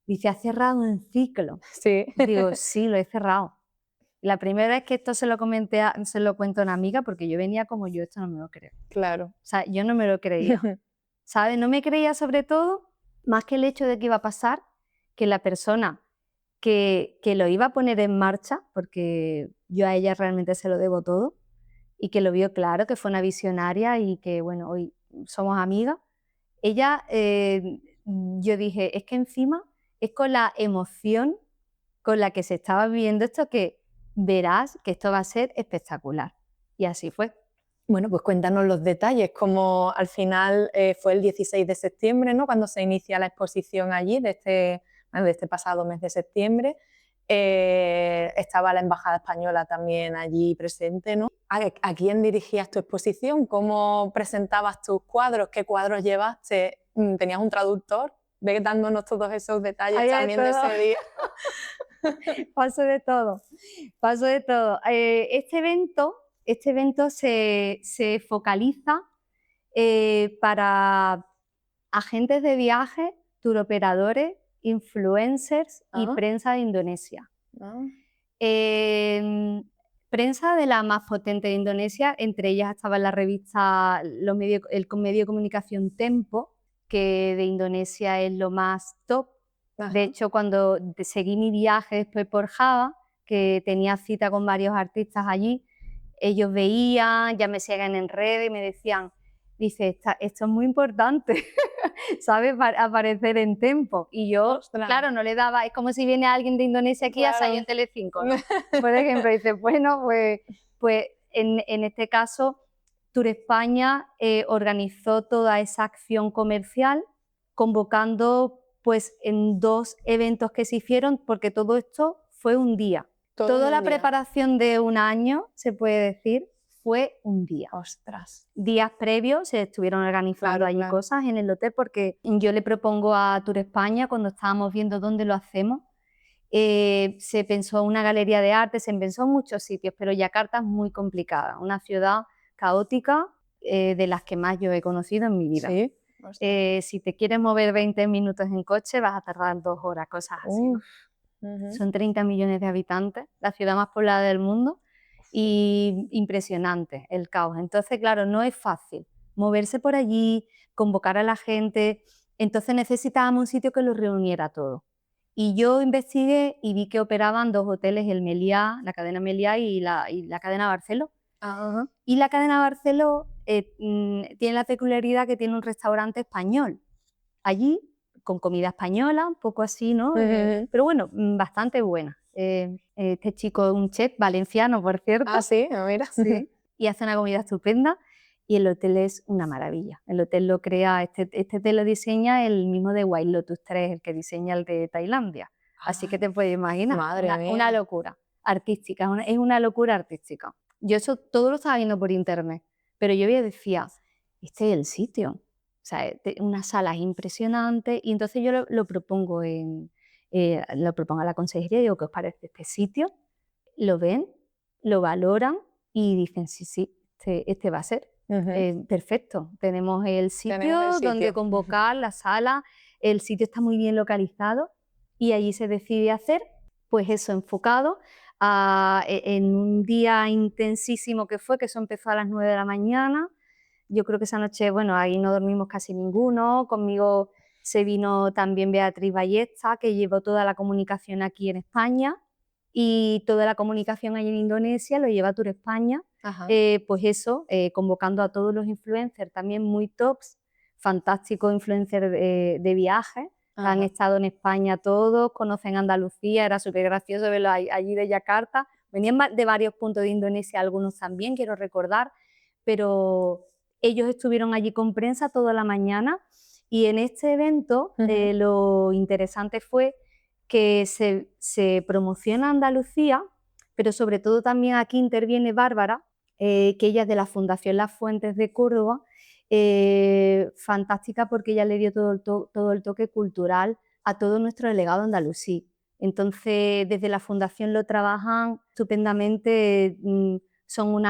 dice, ¿has cerrado un ciclo? Sí. Digo, sí, lo he cerrado. La primera vez que esto se lo comenté, se lo cuento a una amiga, porque yo venía como yo, esto no me lo creo. Claro. O sea, yo no me lo creía, ¿sabes? No me creía sobre todo, más que el hecho de que iba a pasar, que la persona que lo iba a poner en marcha, porque yo a ella realmente se lo debo todo, y que lo vio claro, que fue una visionaria y que, bueno, hoy somos amigas. Ella, yo dije, es que encima es con la emoción con la que se estaba viviendo esto que verás que esto va a ser espectacular. Y así fue. Bueno, pues cuéntanos los detalles, como al final fue el 16 de septiembre, ¿no? Cuando se inicia la exposición allí, de este pasado mes de septiembre. Estaba la Embajada Española también allí presente, ¿no? ¿A quién dirigías tu exposición? ¿Cómo presentabas tus cuadros? ¿Qué cuadros llevaste? ¿Tenías un traductor? Ve dándonos todos esos detalles Había de también de todo. ese día. Pasó de todo, pasó de todo. Este evento se focaliza para agentes de viaje, turoperadores, influencers y Ah. prensa de Indonesia. Ah. Prensa de la más potente de Indonesia, entre ellas estaba la revista, el medio de comunicación Tempo, que de Indonesia es lo más top. Ajá. De hecho, cuando seguí mi viaje después por Java, que tenía cita con varios artistas allí, ellos veían, ya me siguen en redes y me decían, dice, esto es muy importante, ¿sabes? Aparecer en Tempo. Y yo, Ostras. claro, no le daba, es como si viene alguien de Indonesia aquí a Claro. salir en Telecinco, ¿no? Por ejemplo, dice, bueno, pues en este caso, Tour España organizó toda esa acción comercial, convocando pues en 2 eventos que se hicieron, porque todo esto fue un día. Toda la preparación de un año, se puede decir, fue un día. Ostras. Días previos se estuvieron organizando Claro, allí claro. cosas en el hotel, porque yo le propongo a Tour España, cuando estábamos viendo dónde lo hacemos, se pensó una galería de arte, se pensó en muchos sitios, pero Yakarta es muy complicada, una ciudad caótica, de las que más yo he conocido en mi vida. Sí. Si te quieres mover 20 minutos en coche, vas a tardar 2 horas, cosas así, ¿no? Uf. Ujú. Son 30 millones de habitantes, la ciudad más poblada del mundo, y impresionante el caos. Entonces, claro, no es fácil moverse por allí, convocar a la gente. Entonces necesitábamos un sitio que los reuniera todo. Y yo investigué y vi que operaban 2 hoteles, el Meliá, la cadena Meliá y la cadena Barceló. Ajá. Y la cadena Barceló tiene la peculiaridad que tiene un restaurante español allí, con comida española, un poco así, ¿no? Ujú. Pero bueno, bastante buena. Este chico es un chef valenciano, por cierto. Ah, sí, mira. Sí, y hace una comida estupenda y el hotel es una maravilla. El hotel lo crea, este hotel lo diseña el mismo de White Lotus 3, el que diseña el de Tailandia. Así que te puedes imaginar, Madre una mía. locura artística, es una locura artística. Yo eso todo lo estaba viendo por internet, pero yo decía, este es el sitio. O sea, unas salas impresionantes, y entonces yo lo propongo lo propongo a la consejería y digo, ¿qué os parece este sitio? Lo ven, lo valoran y dicen, sí, sí, este va a ser. Ujú. Perfecto, tenemos el sitio sitio. donde convocar, la sala, el sitio está muy bien localizado y allí se decide hacer, pues eso, enfocado en un día intensísimo que fue, que eso empezó a las 9 de la mañana. Yo creo que esa noche, bueno, ahí no dormimos casi ninguno. Conmigo se vino también Beatriz Ballesta, que llevó toda la comunicación aquí en España, y toda la comunicación ahí en Indonesia lo lleva Tour España. Ajá. Pues eso, convocando a todos los influencers, también muy tops, fantásticos influencers de viajes, Ajá. han estado en España todos, conocen Andalucía, era súper gracioso verlos allí de Yakarta. Venían de varios puntos de Indonesia, algunos también, quiero recordar, pero ellos estuvieron allí con prensa toda la mañana, y en este evento Ujú. lo interesante fue que se promociona Andalucía, pero sobre todo también aquí interviene Bárbara, que ella es de la Fundación Las Fuentes de Córdoba, fantástica porque ella le dio todo el toque cultural a todo nuestro legado andalusí. Entonces, desde la Fundación lo trabajan estupendamente, son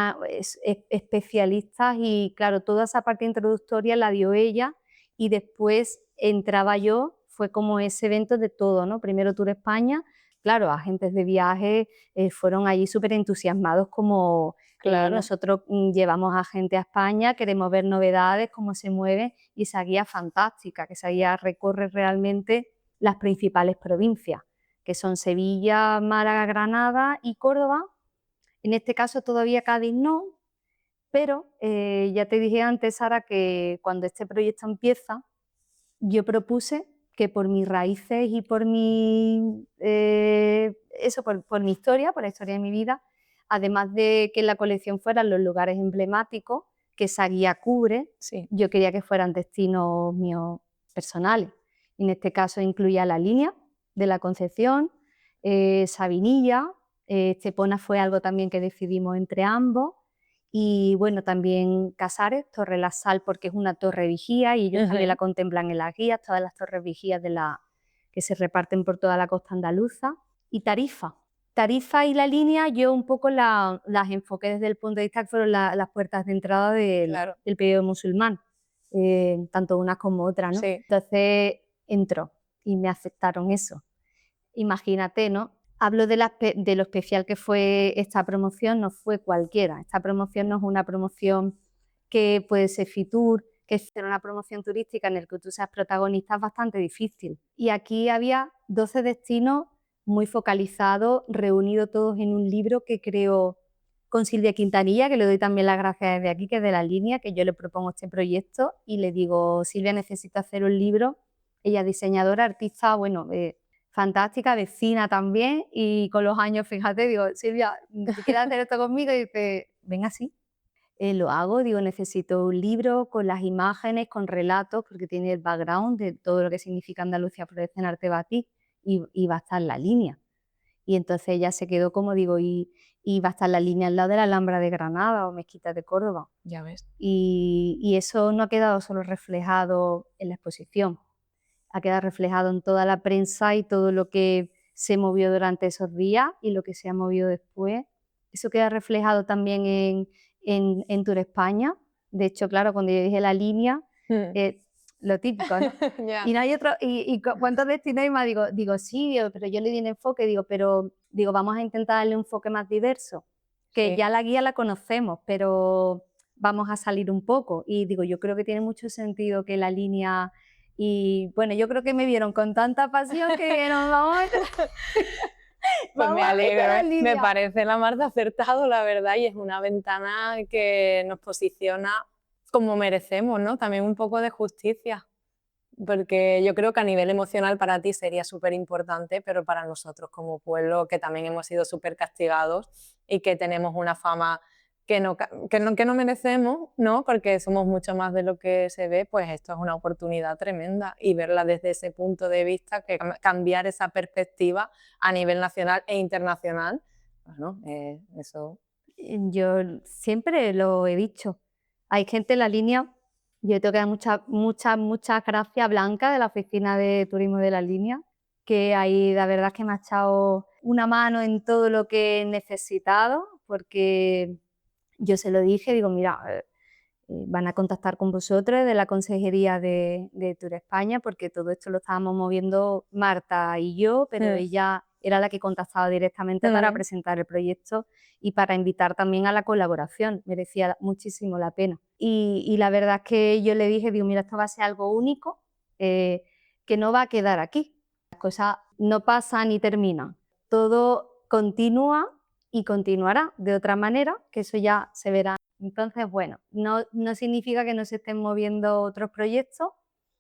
especialistas, y claro, toda esa parte introductoria la dio ella y después entraba yo, fue como ese evento de todo, ¿no? Primero Tour España, claro, agentes de viaje fueron allí súper entusiasmados como Claro. nosotros llevamos a gente a España, queremos ver novedades, cómo se mueve, y esa guía fantástica, que esa guía recorre realmente las principales provincias, que son Sevilla, Málaga, Granada y Córdoba. En este caso todavía Cádiz no, pero ya te dije antes, Sara, que cuando este proyecto empieza, yo propuse que por mis raíces y por por mi historia, por la historia de mi vida, además de que la colección fueran los lugares emblemáticos que esa guía cubre, Sí. yo quería que fueran destinos míos personales. En este caso incluía la línea de la Concepción, Sabinilla, Estepona fue algo también que decidimos entre ambos, y bueno, también Casares, Torre La Sal, porque es una torre vigía y ellos también la contemplan en las guías, todas las torres vigías que se reparten por toda la costa andaluza. Y Tarifa. Tarifa y la línea yo un poco las enfoqué desde el punto de vista que fueron las puertas de entrada Claro. del periodo musulmán, tanto unas como otras, ¿no? Sí. Entonces entró y me aceptaron eso. Imagínate, ¿no? Hablo de lo especial que fue esta promoción, no fue cualquiera. Esta promoción no es una promoción que puede ser Fitur, que es una promoción turística en la que tú seas protagonista, es bastante difícil. Y aquí había 12 destinos muy focalizados, reunidos todos en un libro que creo con Silvia Quintanilla, que le doy también las gracias desde aquí, que es de la línea, que yo le propongo este proyecto y le digo, Silvia, necesito hacer un libro. Ella es diseñadora, artista, bueno, fantástica, vecina también, y con los años, fíjate, digo, Silvia, ¿tú quieres hacer esto conmigo? Y dice, venga, sí. Lo hago, digo, necesito un libro con las imágenes, con relatos, porque tiene el background de todo lo que significa Andalucía Florece en Arte Batik, y va a estar la línea. Y entonces ella se quedó, como digo, y va a estar la línea al lado de la Alhambra de Granada o Mezquita de Córdoba. Ya ves. Y eso no ha quedado solo reflejado en la exposición, ha quedado reflejado en toda la prensa y todo lo que se movió durante esos días y lo que se ha movido después. Eso queda reflejado también en Tour España. De hecho, claro, cuando yo dije la línea, lo típico, ¿no? Ya. Y no hay otro, ¿cuántos destinos hay más? Digo, sí, digo, pero yo le di un enfoque, pero vamos a intentar darle un enfoque más diverso, que Sí. ya la guía la conocemos, pero vamos a salir un poco. Y digo, yo creo que tiene mucho sentido que la línea. Y bueno, yo creo que me vieron con tanta pasión que nos vamos Pues me a meter alegro, en me línea. parece la más de acertado, la verdad, y es una ventana que nos posiciona como merecemos, ¿no? También un poco de justicia, porque yo creo que a nivel emocional para ti sería súper importante, pero para nosotros como pueblo, que también hemos sido súper castigados y que tenemos una fama que no merecemos, ¿no? Porque somos mucho más de lo que se ve, pues esto es una oportunidad tremenda, y verla desde ese punto de vista, que cambiar esa perspectiva a nivel nacional e internacional, bueno, eso. Yo siempre lo he dicho. Hay gente en la línea, yo tengo que dar muchas gracias a Blanca de la Oficina de Turismo de la Línea, que ahí la verdad es que me ha echado una mano en todo lo que he necesitado, porque yo se lo dije, digo, mira, van a contactar con vosotros de la Consejería de Tour España, porque todo esto lo estábamos moviendo Marta y yo, pero ella era la que contactaba directamente para presentar el proyecto y para invitar también a la colaboración. Merecía muchísimo la pena. Y la verdad es que yo le dije, digo, mira, esto va a ser algo único, que no va a quedar aquí. Las cosas no pasan ni terminan. Todo continúa y continuará de otra manera, que eso ya se verá. Entonces, bueno, no significa que no se estén moviendo otros proyectos,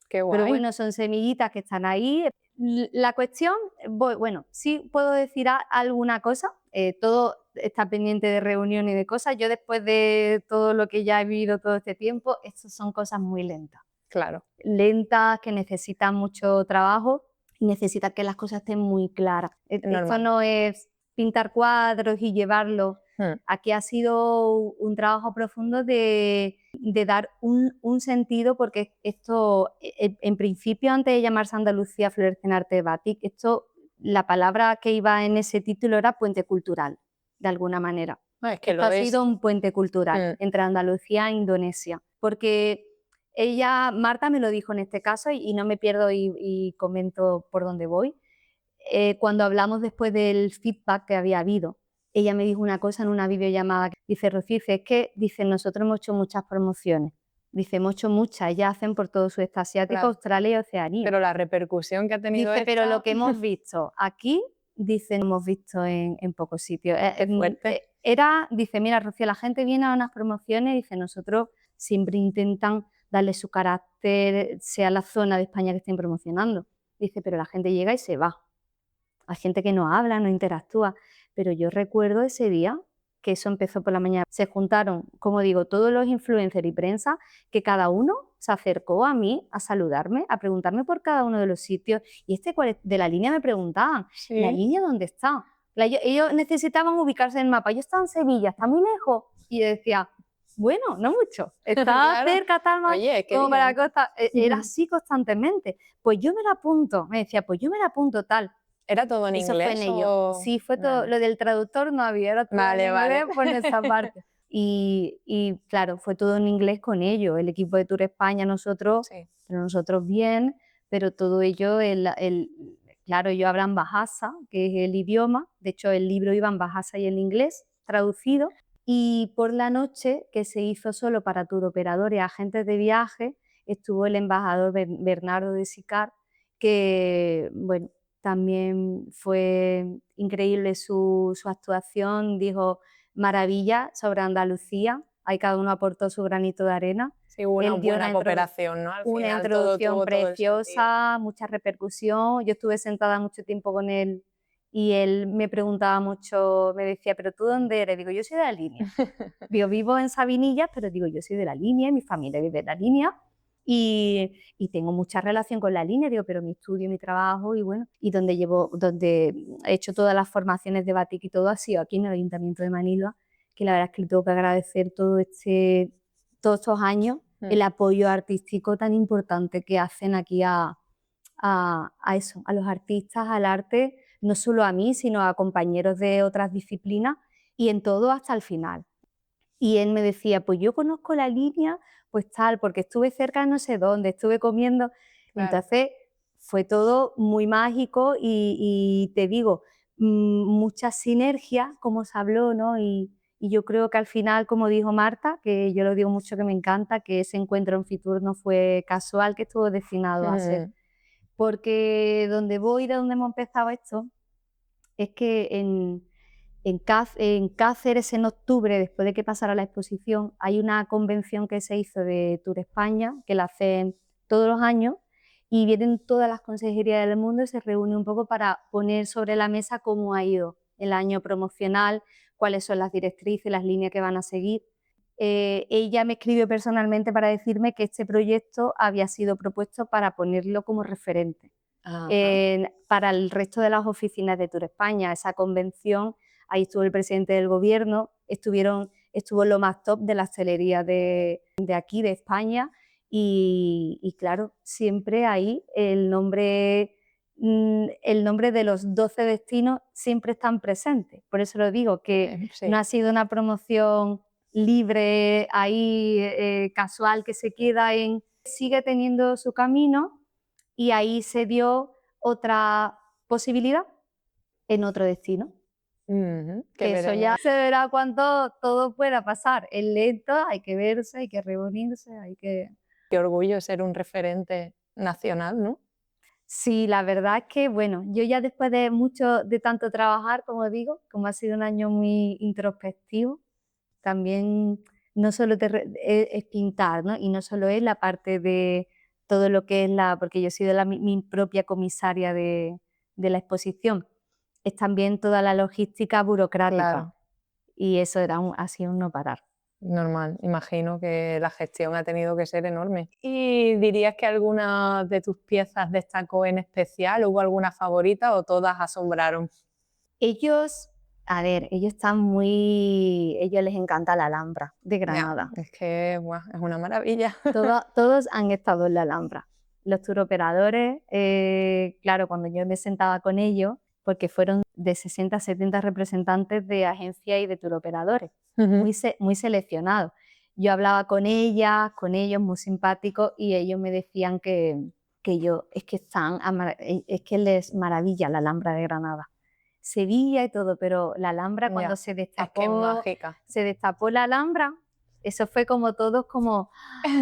Qué guay. pero bueno, son semillitas que están ahí. La cuestión, bueno, sí puedo decir alguna cosa, todo está pendiente de reunión y de cosas. Yo después de todo lo que ya he vivido todo este tiempo, estas son cosas muy lentas. Claro. Lentas, que necesitan mucho trabajo y necesitan que las cosas estén muy claras. Esto no es pintar cuadros y llevarlo. Aquí ha sido un trabajo profundo de dar un sentido, porque esto, en principio, antes de llamarse Andalucía Florece en Arte Batik, la palabra que iba en ese título era puente cultural, de alguna manera. Es que esto ha sido un puente cultural entre Andalucía e Indonesia, porque Marta me lo dijo en este caso, y no me pierdo y comento por dónde voy. cuando hablamos después del feedback que había habido, ella me dijo una cosa en una videollamada, dice, Rocío, es que, dice, nosotros hemos hecho muchas promociones, dice, hemos hecho muchas, ellas hacen por todo sudeste asiático, Claro. Australia y Oceanía. Pero la repercusión que ha tenido Dice, pero esta- lo que hemos visto aquí, dice, no hemos visto en pocos sitios. Qué fuerte. Dice, mira, Rocío, la gente viene a unas promociones, dice, nosotros siempre intentan darle su carácter, sea la zona de España que estén promocionando. Dice, pero la gente llega y se va. Hay gente que no habla, no interactúa. Pero yo recuerdo ese día, que eso empezó por la mañana, se juntaron, como digo, todos los influencers y prensa, que cada uno se acercó a mí a saludarme, a preguntarme por cada uno de los sitios. Y cuál es, de la línea me preguntaban, Sí. ¿la línea dónde está? Ellos necesitaban ubicarse en el mapa. Yo estaba en Sevilla, está muy lejos. Y yo decía, bueno, no mucho. Está Claro. cerca, está más Oye, qué como para la bien. costa. Era así constantemente. Pues yo me la apunto. Me decía, pues yo me la apunto tal. ¿Era todo en Eso fue inglés en ello. o...? Sí, fue todo. Vale. Lo del traductor no había, era todo Vale, en vale. inglés por nuestra parte. Y claro, fue todo en inglés con ellos. El equipo de Tour España, nosotros, Sí. pero nosotros bien, pero todo ello, claro, ellos hablan Bahasa, que es el idioma. De hecho, el libro iba en Bahasa y en inglés, traducido. Y por la noche, que se hizo solo para tour operadores y agentes de viaje, estuvo el embajador Bernardo de Sicar, que, bueno, también fue increíble su actuación, dijo maravilla sobre Andalucía, ahí cada uno aportó su granito de arena. Sí, hubo una Él dio buena cooperación, ¿no? Al una final todo introducción tuvo todo el sentido. preciosa, mucha repercusión. Yo estuve sentada mucho tiempo con él y él me preguntaba mucho, me decía, ¿pero tú dónde eres? Digo, yo soy de la línea. Yo vivo en Sabinillas, pero digo, yo soy de la línea, mi familia vive en la línea y tengo mucha relación con la línea, digo, pero mi estudio, mi trabajo y bueno, y donde he hecho todas las formaciones de batik y todo ha sido aquí en el Ayuntamiento de Manilva, que la verdad es que le tengo que agradecer todos estos años el apoyo artístico tan importante que hacen aquí a eso, a los artistas, al arte, no solo a mí, sino a compañeros de otras disciplinas y en todo hasta el final. Y él me decía, pues yo conozco la línea, pues tal, porque estuve cerca de no sé dónde, estuve comiendo. Claro. Entonces fue todo muy mágico y te digo, mucha sinergia, como se habló, ¿no? Y yo creo que al final, como dijo Marta, que yo lo digo mucho que me encanta, que ese encuentro en Fitur no fue casual, que estuvo destinado a ser. Porque donde voy, de donde hemos empezado esto, es que en Cáceres, en octubre, después de que pasara la exposición, hay una convención que se hizo de Tour España, que la hacen todos los años, y vienen todas las consejerías del mundo y se reúnen un poco para poner sobre la mesa cómo ha ido el año promocional, cuáles son las directrices, las líneas que van a seguir. Ella me escribió personalmente para decirme que este proyecto había sido propuesto para ponerlo como referente para el resto de las oficinas de Tour España. Esa convención, ahí estuvo el presidente del gobierno, estuvo lo más top de la hostelería de aquí, de España, y claro, siempre ahí el nombre de los 12 destinos siempre están presentes. Por eso lo digo, que Sí. no ha sido una promoción libre, ahí casual, que se queda sigue teniendo su camino, y ahí se dio otra posibilidad en otro destino. Que eso ya se verá cuando todo pueda pasar. Es lento, hay que verse, hay que reunirse, hay que... Qué orgullo ser un referente nacional, ¿no? Sí, la verdad es que, bueno, yo ya después de tanto trabajar, como digo, como ha sido un año muy introspectivo, también no solo es pintar, ¿no? Y no solo es la parte de todo lo que es porque yo he sido mi propia comisaria de la exposición, es también toda la logística burocrática. Claro. Y eso ha sido un no parar. Normal, imagino que la gestión ha tenido que ser enorme. ¿Y dirías que alguna de tus piezas destacó en especial? ¿Hubo alguna favorita o todas asombraron? Ellos les encanta la Alhambra de Granada. Es que es una maravilla. Todos han estado en la Alhambra. Los turoperadores, claro, cuando yo me sentaba con ellos, porque fueron de 60 a 70 representantes de agencias y de turoperadores, muy seleccionados. Yo hablaba con ellos, muy simpáticos, y ellos me decían que que es que les maravilla la Alhambra de Granada. Sevilla y todo, pero la Alhambra cuando Ya, es que es mágica. se destapó la Alhambra, eso fue como todos como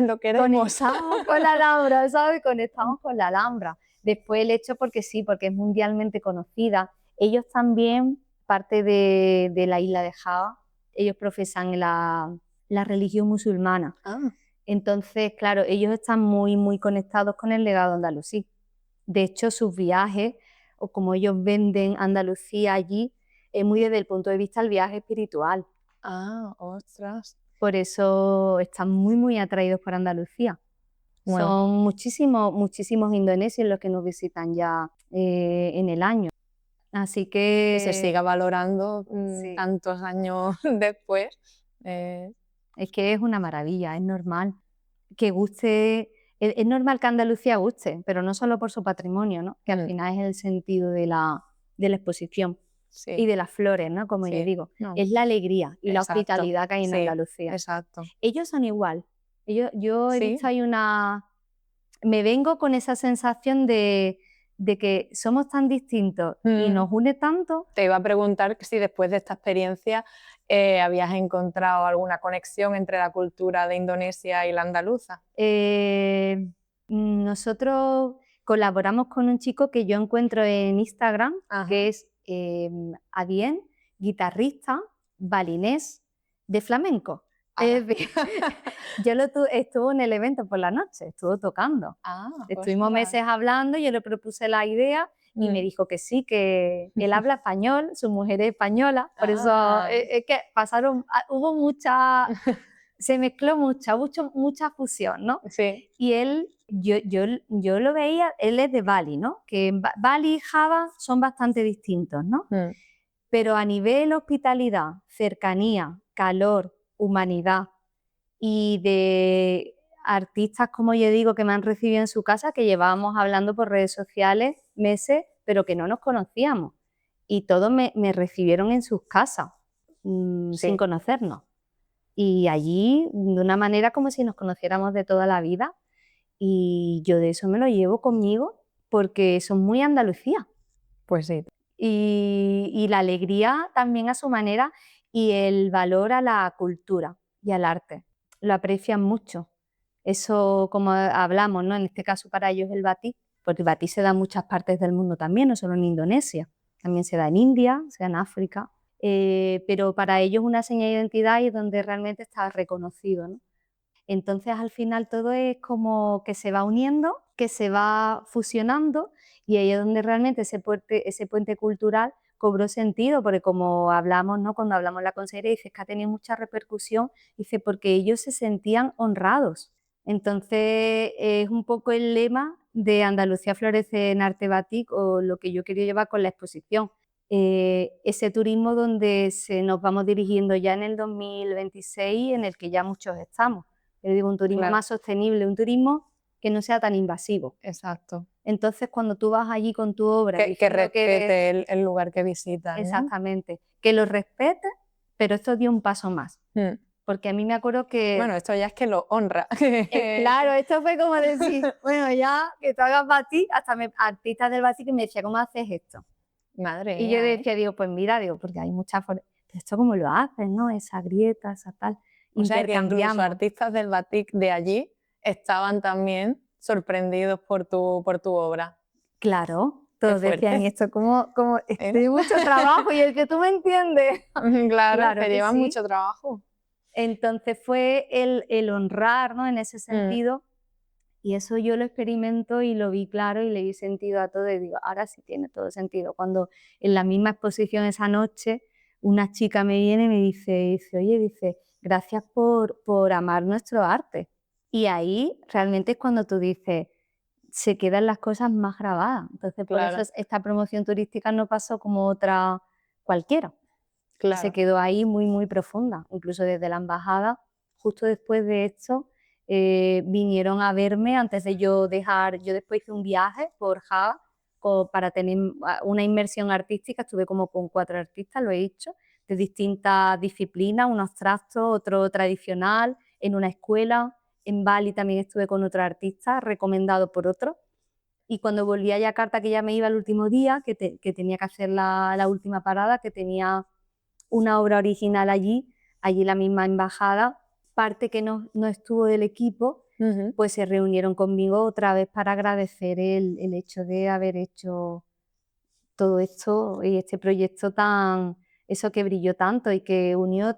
Lo queremos. conectamos con la Alhambra, ¿sabes? Conectamos con la Alhambra. Después el hecho porque es mundialmente conocida. Ellos también, parte de la isla de Java, ellos profesan la religión musulmana. Ah, Entonces, claro, ellos están muy, muy conectados con el legado andalusí. De hecho, sus viajes, o como ellos venden Andalucía allí, es muy desde el punto de vista del viaje espiritual. ostras. Por eso están muy, muy atraídos por Andalucía. Bueno. Son muchísimos indonesios los que nos visitan ya en el año. Así Que se que siga valorando sí. tantos años después. Es que es una maravilla, es normal que guste, es normal que Andalucía guste, pero no solo por su patrimonio, ¿no? Que al final es el sentido de la exposición Sí, y de las flores, ¿no? Como yo sí. digo, No, es la alegría y la exacto. hospitalidad que hay en Sí, Andalucía. exacto. Ellos son igual. Yo he Sí. visto ahí me vengo con esa sensación de que somos tan distintos y nos une tanto. Te iba a preguntar si después de esta experiencia habías encontrado alguna conexión entre la cultura de Indonesia y la andaluza. Nosotros colaboramos con un chico que yo encuentro en Instagram, Ajá. que es Adien, guitarrista balinés de flamenco. Es decir, estuvo en el evento por la noche, estuvo tocando. Estuvimos meses hablando, yo le propuse la idea y me dijo que sí, que él habla español, su mujer es española, por eso es que hubo se mezcló mucha fusión, ¿no? Sí. Y él, yo lo veía, él es de Bali, ¿no? Que Bali y Java son bastante distintos, ¿no? Pero a nivel hospitalidad, cercanía, calor, humanidad y de artistas, como yo digo, que me han recibido en su casa, que llevábamos hablando por redes sociales meses, pero que no nos conocíamos. Y todos me recibieron en sus casas, sin conocernos. Y allí, de una manera como si nos conociéramos de toda la vida. Y yo de eso me lo llevo conmigo porque son muy Andalucía. Pues sí. Y la alegría también a su manera y el valor a la cultura y al arte. Lo aprecian mucho. Eso, como hablamos, ¿no? En este caso para ellos el batik, porque el batik se da en muchas partes del mundo también, no solo en Indonesia. También se da en India, se da en África. Pero para ellos es una señal de identidad y donde realmente está reconocido, ¿no? Entonces al final todo es como que se va uniendo, que se va fusionando y ahí es donde realmente ese puente cultural cobró sentido, porque como hablamos, ¿no? Cuando hablamos en la consejería, dice que ha tenido mucha repercusión, dice porque ellos se sentían honrados. Entonces es un poco el lema de Andalucía florece en arte batik o lo que yo quería llevar con la exposición. Ese turismo donde nos vamos dirigiendo ya en el 2026 en el que ya muchos estamos. Yo digo un turismo más sostenible, un turismo que no sea tan invasivo. Exacto. Entonces cuando tú vas allí con tu obra... Que respete el lugar que visitas, ¿no? Exactamente, que lo respete, pero esto dio un paso más. Porque a mí me acuerdo que... Bueno, esto ya es que lo honra. Claro, esto fue como decir, bueno, ya que tú hagas batik, hasta artistas del batik que me decían, ¿cómo haces esto? Madre y mía, yo decía, digo, pues mira, porque hay muchas formas, ¿esto cómo lo haces, no? Esa grieta, esa tal, o sea, que incluso intercambiamos. artistas del batik de allí estaban también sorprendidos por tu obra. Claro, todos decían esto, como estoy mucho trabajo y el que tú me entiendes. Claro, que llevan mucho trabajo. Entonces fue el honrar, ¿no? En ese sentido. Y eso yo lo experimento y lo vi claro y le di sentido a todo y digo, ahora sí tiene todo sentido. Cuando en la misma exposición esa noche una chica me viene y me dice, oye, gracias por amar nuestro arte. Y ahí realmente es cuando tú dices, se quedan las cosas más grabadas. Entonces por eso esta promoción turística no pasó como otra cualquiera. Se quedó ahí muy, muy profunda. Incluso desde la embajada, justo después de esto, vinieron a verme antes de yo después hice un viaje por Java para tener una inmersión artística, estuve como con 4 artistas, lo he dicho, de distintas disciplinas, uno abstracto, otro tradicional, en una escuela, en Bali también estuve con otro artista, recomendado por otro, Y cuando volví a Yakarta, que ya me iba el último día, que tenía que hacer la última parada, que tenía una obra original allí la misma embajada, parte que no estuvo del equipo, pues se reunieron conmigo otra vez para agradecer el hecho de haber hecho todo esto y este proyecto eso que brilló tanto y que unió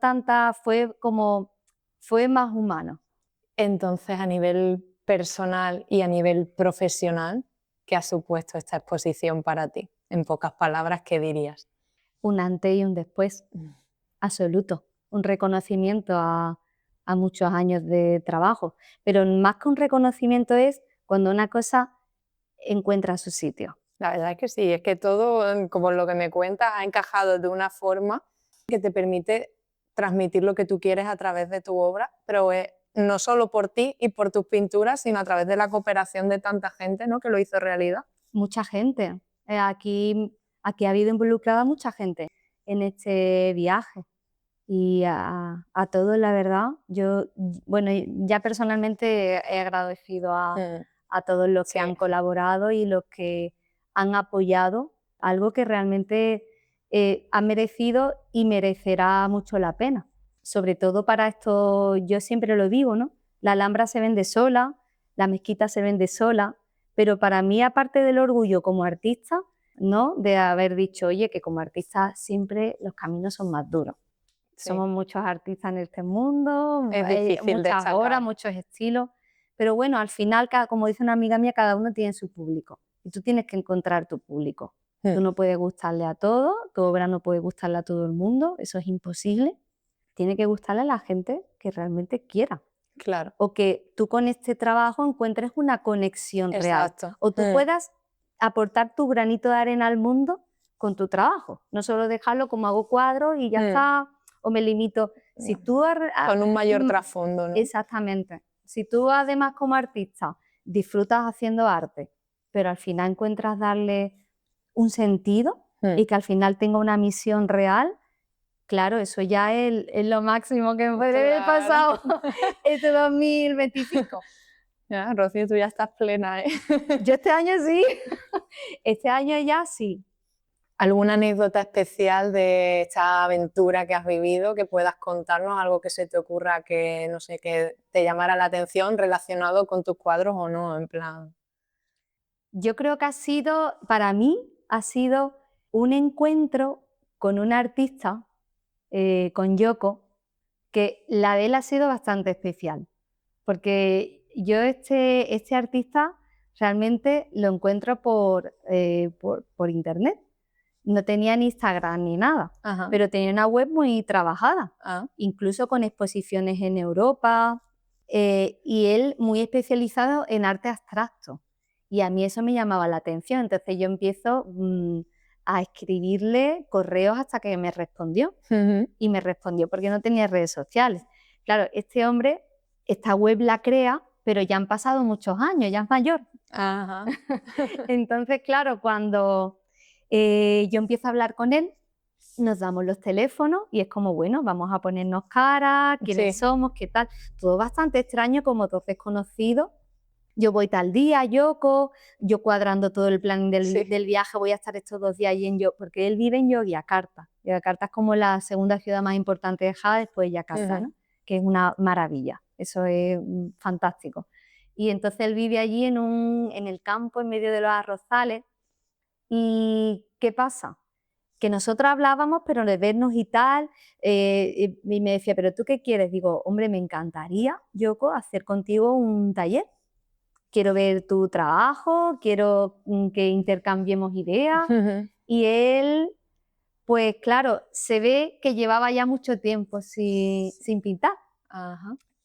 fue más humano. Entonces, a nivel personal y a nivel profesional, ¿qué ha supuesto esta exposición para ti? En pocas palabras, ¿qué dirías? Un antes y un después, absoluto. Un reconocimiento a muchos años de trabajo. Pero más que un reconocimiento es cuando una cosa encuentra su sitio. La verdad es que sí, es que todo, como lo que me cuentas, ha encajado de una forma que te permite transmitir lo que tú quieres a través de tu obra, pero no solo por ti y por tus pinturas, sino a través de la cooperación de tanta gente, ¿no?, que lo hizo realidad. Mucha gente. Aquí ha habido involucrada mucha gente en este viaje. Y a todos, la verdad, bueno, ya personalmente he agradecido a todos los que han colaborado y los que han apoyado algo que realmente ha merecido y merecerá mucho la pena. Sobre todo para esto, yo siempre lo digo, ¿no? La Alhambra se vende sola, la mezquita se vende sola, pero para mí, aparte del orgullo como artista, ¿no?, de haber dicho, oye, que como artista siempre los caminos son más duros. Sí. Somos muchos artistas en este mundo, Es difícil muchas destacar. horas, muchos estilos, pero bueno, al final, como dice una amiga mía, cada uno tiene su público y tú tienes que encontrar tu público. Tú no puedes gustarle a todos, tu obra no puede gustarle a todo el mundo, eso es imposible. Tiene que gustarle a la gente que realmente quiera. Claro. O que tú con este trabajo encuentres una conexión real. Exacto. O tú puedas aportar tu granito de arena al mundo con tu trabajo. No solo dejarlo como hago cuadros y ya está, o me limito. Si tú Con un mayor trasfondo, ¿no? Exactamente. Si tú además como artista disfrutas haciendo arte, pero al final encuentras darle un sentido y que al final tenga una misión real, claro, eso ya es lo máximo que me puede haber pasado este 2025. Ya, Rocío, tú ya estás plena, ¿eh? Yo este año sí, este año ya sí. ¿Alguna anécdota especial de esta aventura que has vivido que puedas contarnos? Algo que se te ocurra que, no sé, que te llamara la atención relacionado con tus cuadros o no, en plan... Yo creo que para mí, ha sido un encuentro con una artista, con Yoko, que la de él ha sido bastante especial, porque yo este artista realmente lo encuentro por internet. No tenía ni Instagram ni nada, pero tenía una web muy trabajada, incluso con exposiciones en Europa, y él muy especializado en arte abstracto. Y a mí eso me llamaba la atención, entonces yo empiezo a escribirle correos hasta que me respondió. Y me respondió porque no tenía redes sociales. Claro, este hombre, esta web la crea, pero ya han pasado muchos años, ya es mayor. Entonces, claro, cuando yo empiezo a hablar con él, nos damos los teléfonos y es como, bueno, vamos a ponernos cara, quiénes somos, qué tal. Todo bastante extraño, como dos desconocidos. Yo voy tal día, Yoko, yo cuadrando todo el plan del viaje, voy a estar estos 2 días allí porque él vive en Yogyakarta. Yogyakarta es como la segunda ciudad más importante de Java después de Yakarta, ¿no?, que es una maravilla, eso es fantástico. Y entonces él vive allí en el campo, en medio de los arrozales. ¿Y qué pasa? Que nosotros hablábamos, pero de vernos y tal, y me decía, ¿pero tú qué quieres? Digo, hombre, me encantaría, Yoko, hacer contigo un taller. Quiero ver tu trabajo, quiero que intercambiemos ideas. Y él, pues claro, se ve que llevaba ya mucho tiempo sin pintar.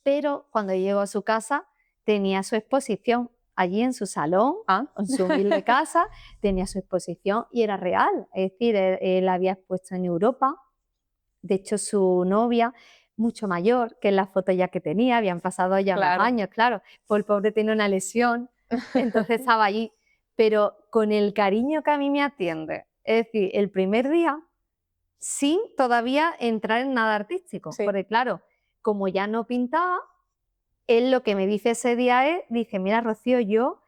Pero cuando llegó a su casa tenía su exposición allí en su salón, en su humilde casa, tenía su exposición y era real. Es decir, él había expuesto en Europa. De hecho, su novia, mucho mayor que en la foto ya que tenía, habían pasado ya unos años, claro, pues el pobre tenía una lesión, entonces estaba allí, pero con el cariño que a mí me atiende, es decir, el primer día, sin todavía entrar en nada artístico, porque claro, como ya no pintaba, él lo que me dice ese día dice, mira, Rocío, yo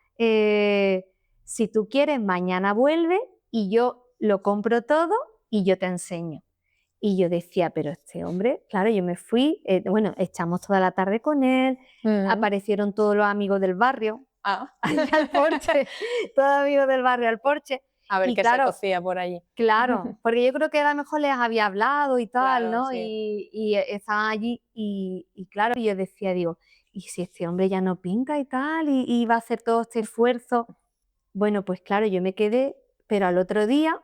si tú quieres, mañana vuelve y yo lo compro todo y yo te enseño. Y yo decía, pero este hombre, claro, yo me fui, bueno, echamos toda la tarde con él, aparecieron todos los amigos del barrio al porche, todos amigos del barrio al porche. A ver y qué claro, se cocía por allí. Claro, porque yo creo que a lo mejor les había hablado y tal, Claro, ¿no? sí. Y estaban allí y claro, yo decía, digo, ¿y si este hombre ya no pinta y tal? Y va a hacer todo este esfuerzo. Bueno, pues claro, yo me quedé, pero al otro día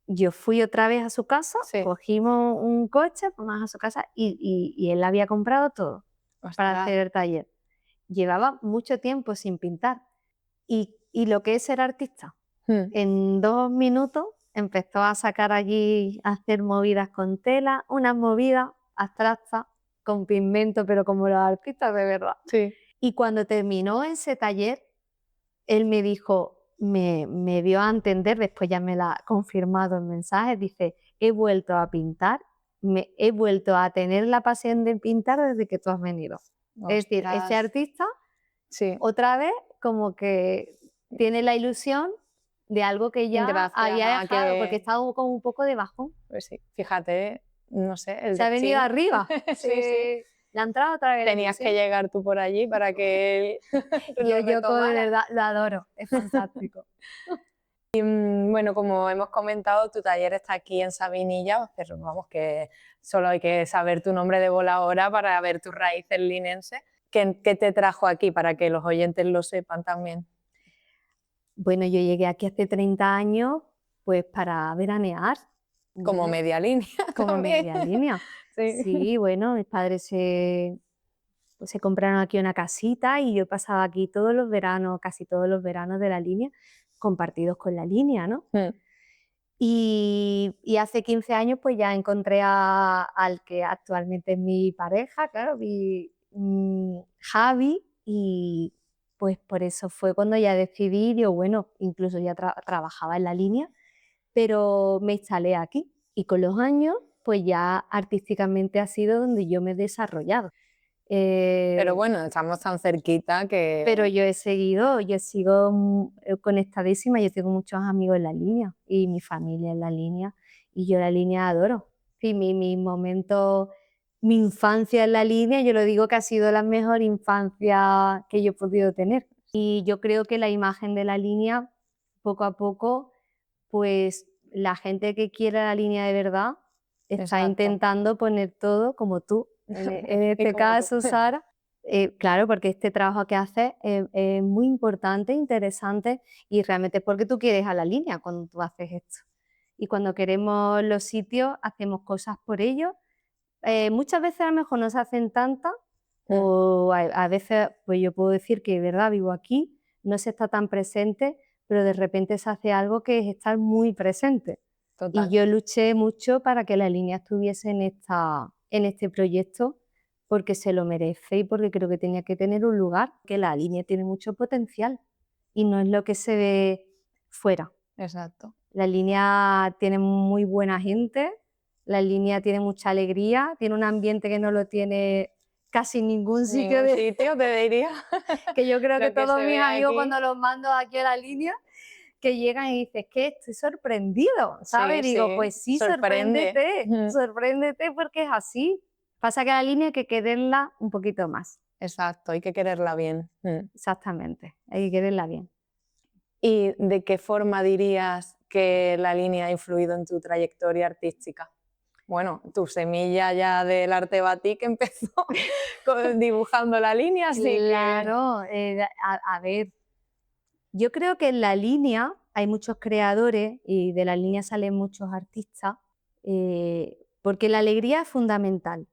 yo fui otra vez a su casa, Sí. cogimos un coche, fuimos a su casa y él había comprado todo para Ostras. hacer el taller. Llevaba mucho tiempo sin pintar. Y lo que es ser artista, en 2 minutos empezó a sacar allí, a hacer movidas con tela, unas movidas abstractas, con pigmento, pero como los artistas de verdad. Sí. Y cuando terminó ese taller, él me dijo, me dio a entender, después ya me lo ha confirmado en mensajes, dice, he vuelto a pintar, he vuelto a tener la pasión de pintar desde que tú has venido. Es decir, ese Ostras. artista Sí. otra vez como que tiene la ilusión de algo que ya Gracias había a dejado, que- porque estaba como un poco de bajón. Pues sí, fíjate, no sé, el Se ha venido destino. arriba. Sí, sí. Le ha entrado otra vez la Tenías que ilusión. llegar tú por allí para que él lo Yo de retomara. verdad lo adoro, es fantástico. Bueno, como hemos comentado, tu taller está aquí en Sabinilla, pero vamos, que solo hay que saber tu nombre de bola ahora para ver tus raíces linenses. ¿Qué te trajo aquí para que los oyentes lo sepan también? Bueno, yo llegué aquí hace 30 años pues para veranear. Como Bueno, media línea como también. media línea. Sí. Sí, bueno, mis padres pues se compraron aquí una casita y yo pasaba aquí todos los veranos, casi todos los veranos de la línea, compartidos con la línea, ¿no? Y hace 15 años pues ya encontré al que actualmente es mi pareja, claro, Javi, y pues por eso fue cuando ya decidí, digo, bueno, incluso ya trabajaba en la línea, pero me instalé aquí y con los años pues ya artísticamente ha sido donde yo me he desarrollado. Pero bueno, estamos tan cerquita que... Pero yo sigo conectadísima, yo tengo muchos amigos en la línea y mi familia en la línea y yo la línea adoro. Sí, mi momento, mi infancia en la línea, yo lo digo que ha sido la mejor infancia que yo he podido tener. Y yo creo que la imagen de la línea, poco a poco, pues la gente que quiere la línea de verdad está Exacto. intentando poner todo como tú. En Y este como caso, tú. Sara, claro, porque este trabajo que haces es muy importante, interesante y realmente es porque tú quieres a la línea cuando tú haces esto. Y cuando queremos los sitios, hacemos cosas por ellos. Muchas veces a lo mejor no se hacen tantas o a veces, pues yo puedo decir que de verdad vivo aquí, no se está tan presente, pero de repente se hace algo que es estar muy presente. Total. Y yo luché mucho para que la línea estuviese en este proyecto porque se lo merece y porque creo que tenía que tener un lugar, que la línea tiene mucho potencial y no es lo que se ve fuera. Exacto. La línea tiene muy buena gente, la línea tiene mucha alegría, tiene un ambiente que no lo tiene casi ningún sitio, Ningún sitio te diría. que yo creo Lo que todos se mis ve amigos aquí. cuando los mando aquí a la línea, que llegan y dices, que estoy sorprendido, ¿sabes? Sí, Digo, sí, pues sí, sorprende. sorpréndete porque es así. Pasa que la línea hay que quererla un poquito más. Exacto, hay que quererla bien. Exactamente, hay que quererla bien. ¿Y de qué forma dirías que la línea ha influido en tu trayectoria artística? Bueno, tu semilla ya del arte batik empezó dibujando la línea, así que... Claro, a ver, yo creo que en la línea hay muchos creadores y de la línea salen muchos artistas, porque la alegría es fundamental.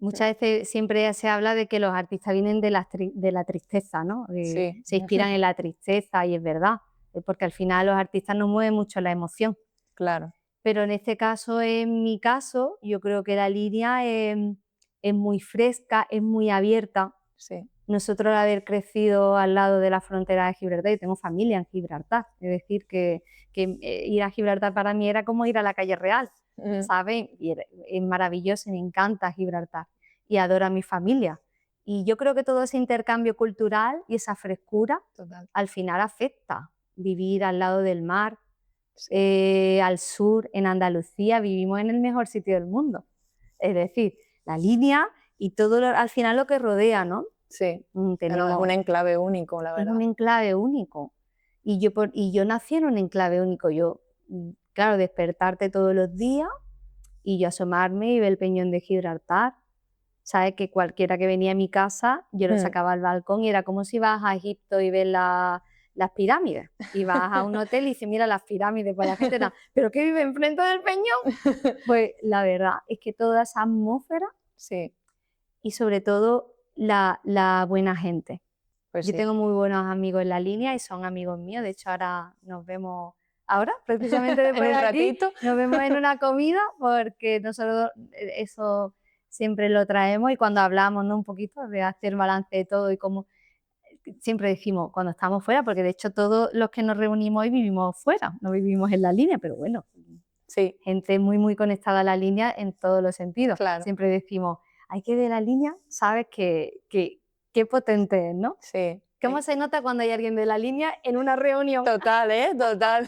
Muchas veces siempre se habla de que los artistas vienen de la tristeza, ¿no? Sí. Se inspiran en la tristeza y es verdad, porque al final los artistas nos mueven mucho la emoción. Claro. Pero en este caso, en mi caso, yo creo que la línea es muy fresca, es muy abierta. Sí. Nosotros, al haber crecido al lado de la frontera de Gibraltar, yo tengo familia en Gibraltar, es decir, que ir a Gibraltar para mí era como ir a la calle Real, ¿sabes? Y es maravilloso, me encanta Gibraltar y adoro a mi familia. Y yo creo que todo ese intercambio cultural y esa frescura Total. al final afecta. vivir al lado del mar, al sur, en Andalucía, vivimos en el mejor sitio del mundo. Es decir, la línea y todo al final lo que rodea, ¿no? Sí, pero es Tenemos, un enclave único, la es verdad. un enclave único. Y yo nací en un enclave único. Claro, despertarte todos los días y yo asomarme y ver el Peñón de Gibraltar. Sabes que cualquiera que venía a mi casa, yo lo sacaba al balcón y era como si vas a Egipto y ves las pirámides. Y vas a un hotel y dices, mira las pirámides, pues la gente está, ¿pero qué vive enfrente del Peñón? Pues la verdad es que toda esa atmósfera Sí, y sobre todo la buena gente. pues Yo sí. tengo muy buenos amigos en la línea y son amigos míos. De hecho, ahora nos vemos, ahora precisamente En después un de aquí, ratito. nos vemos en una comida porque nosotros eso siempre lo traemos y cuando hablamos, ¿no? Un poquito de hacer balance de todo y como siempre decimos cuando estamos fuera, porque de hecho todos los que nos reunimos hoy vivimos fuera, no vivimos en la línea, pero bueno, Sí, gente muy, muy conectada a la línea en todos los sentidos. claro. Siempre decimos, hay que ver la línea, sabes qué potente es, ¿no? Sí. ¿Cómo se nota cuando hay alguien de la línea en una reunión? Total, total.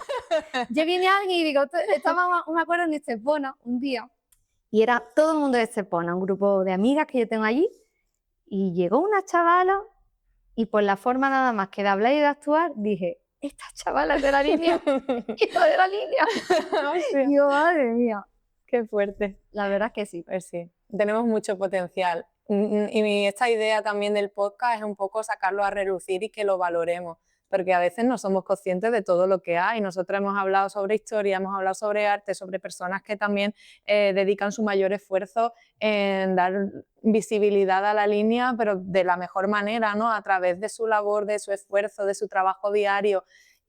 Yo viene alguien y digo, estábamos, me acuerdo, en Estepona un día, y era todo el mundo de Estepona, un grupo de amigas que yo tengo allí, y llegó una chavala, y por la forma nada más que de hablar y de actuar, dije, esta chavala es de la línea, hijo de la línea. Hostia, Y yo, madre mía, qué fuerte. la verdad es que sí. Pues sí, tenemos mucho potencial. Y esta idea también del podcast es un poco sacarlo a relucir y que lo valoremos, porque a veces no somos conscientes de todo lo que hay. Nosotros hemos hablado sobre historia, hemos hablado sobre arte, sobre personas que también dedican su mayor esfuerzo en dar visibilidad a la línea, pero de la mejor manera, ¿no? A través de su labor, de su esfuerzo, de su trabajo diario.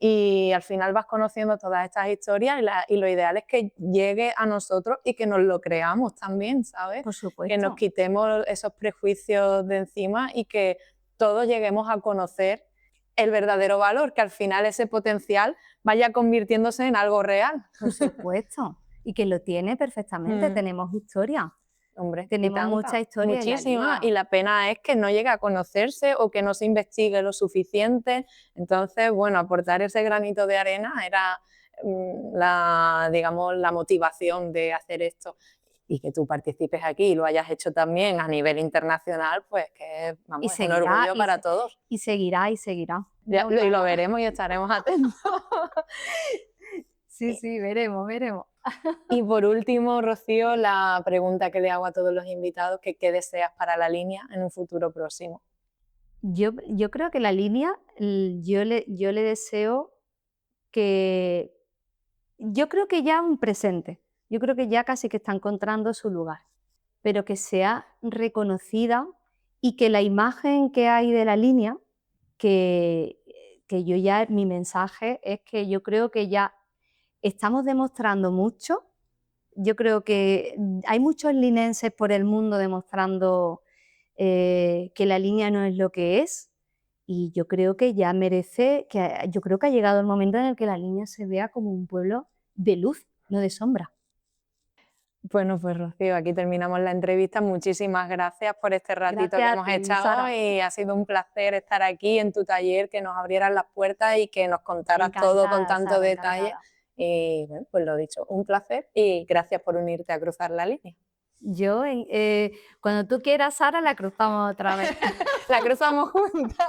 Y al final vas conociendo todas estas historias y lo ideal es que llegue a nosotros y que nos lo creamos también, ¿sabes? Por Que nos supuesto. quitemos esos prejuicios de encima y que todos lleguemos a conocer el verdadero valor, que al final ese potencial vaya convirtiéndose en algo real. Por supuesto. Y que lo tiene perfectamente, tenemos historia. Hombre, Tenemos mucha historia en la muchísima, línea. y la pena es que no llegue a conocerse o que no se investigue lo suficiente. Entonces, bueno, aportar ese granito de arena era digamos, la motivación de hacer esto. Y que tú participes aquí y lo hayas hecho también a nivel internacional, pues que vamos, es un orgullo para todos. Y seguirá y seguirá. Ya, y lo veremos y estaremos atentos. Sí, sí, veremos, veremos. Y por último, Rocío, la pregunta que le hago a todos los invitados, que ¿qué deseas para la línea en un futuro próximo? Yo creo que la línea, yo le deseo que, yo creo que ya un presente, yo creo que ya casi que está encontrando su lugar, pero que sea reconocida y que la imagen que hay de la línea, que yo ya, mi mensaje es que yo creo que ya estamos demostrando mucho. Yo creo que hay muchos linenses por el mundo demostrando que la línea no es lo que es, y yo creo que ya merece, yo creo que ha llegado el momento en el que la línea se vea como un pueblo de luz, no de sombra. Bueno, pues Rocío, aquí terminamos la entrevista. Muchísimas gracias por este ratito Gracias que a hemos ti, echado Sara. y ha sido un placer estar aquí en tu taller, que nos abrieras las puertas y que nos contaras todo con Encantada, tanto Sara, detalle. encantada. Y bueno, pues lo dicho, un placer y gracias por unirte a cruzar la línea. Yo, cuando tú quieras, Sara, la cruzamos otra vez. La cruzamos juntas.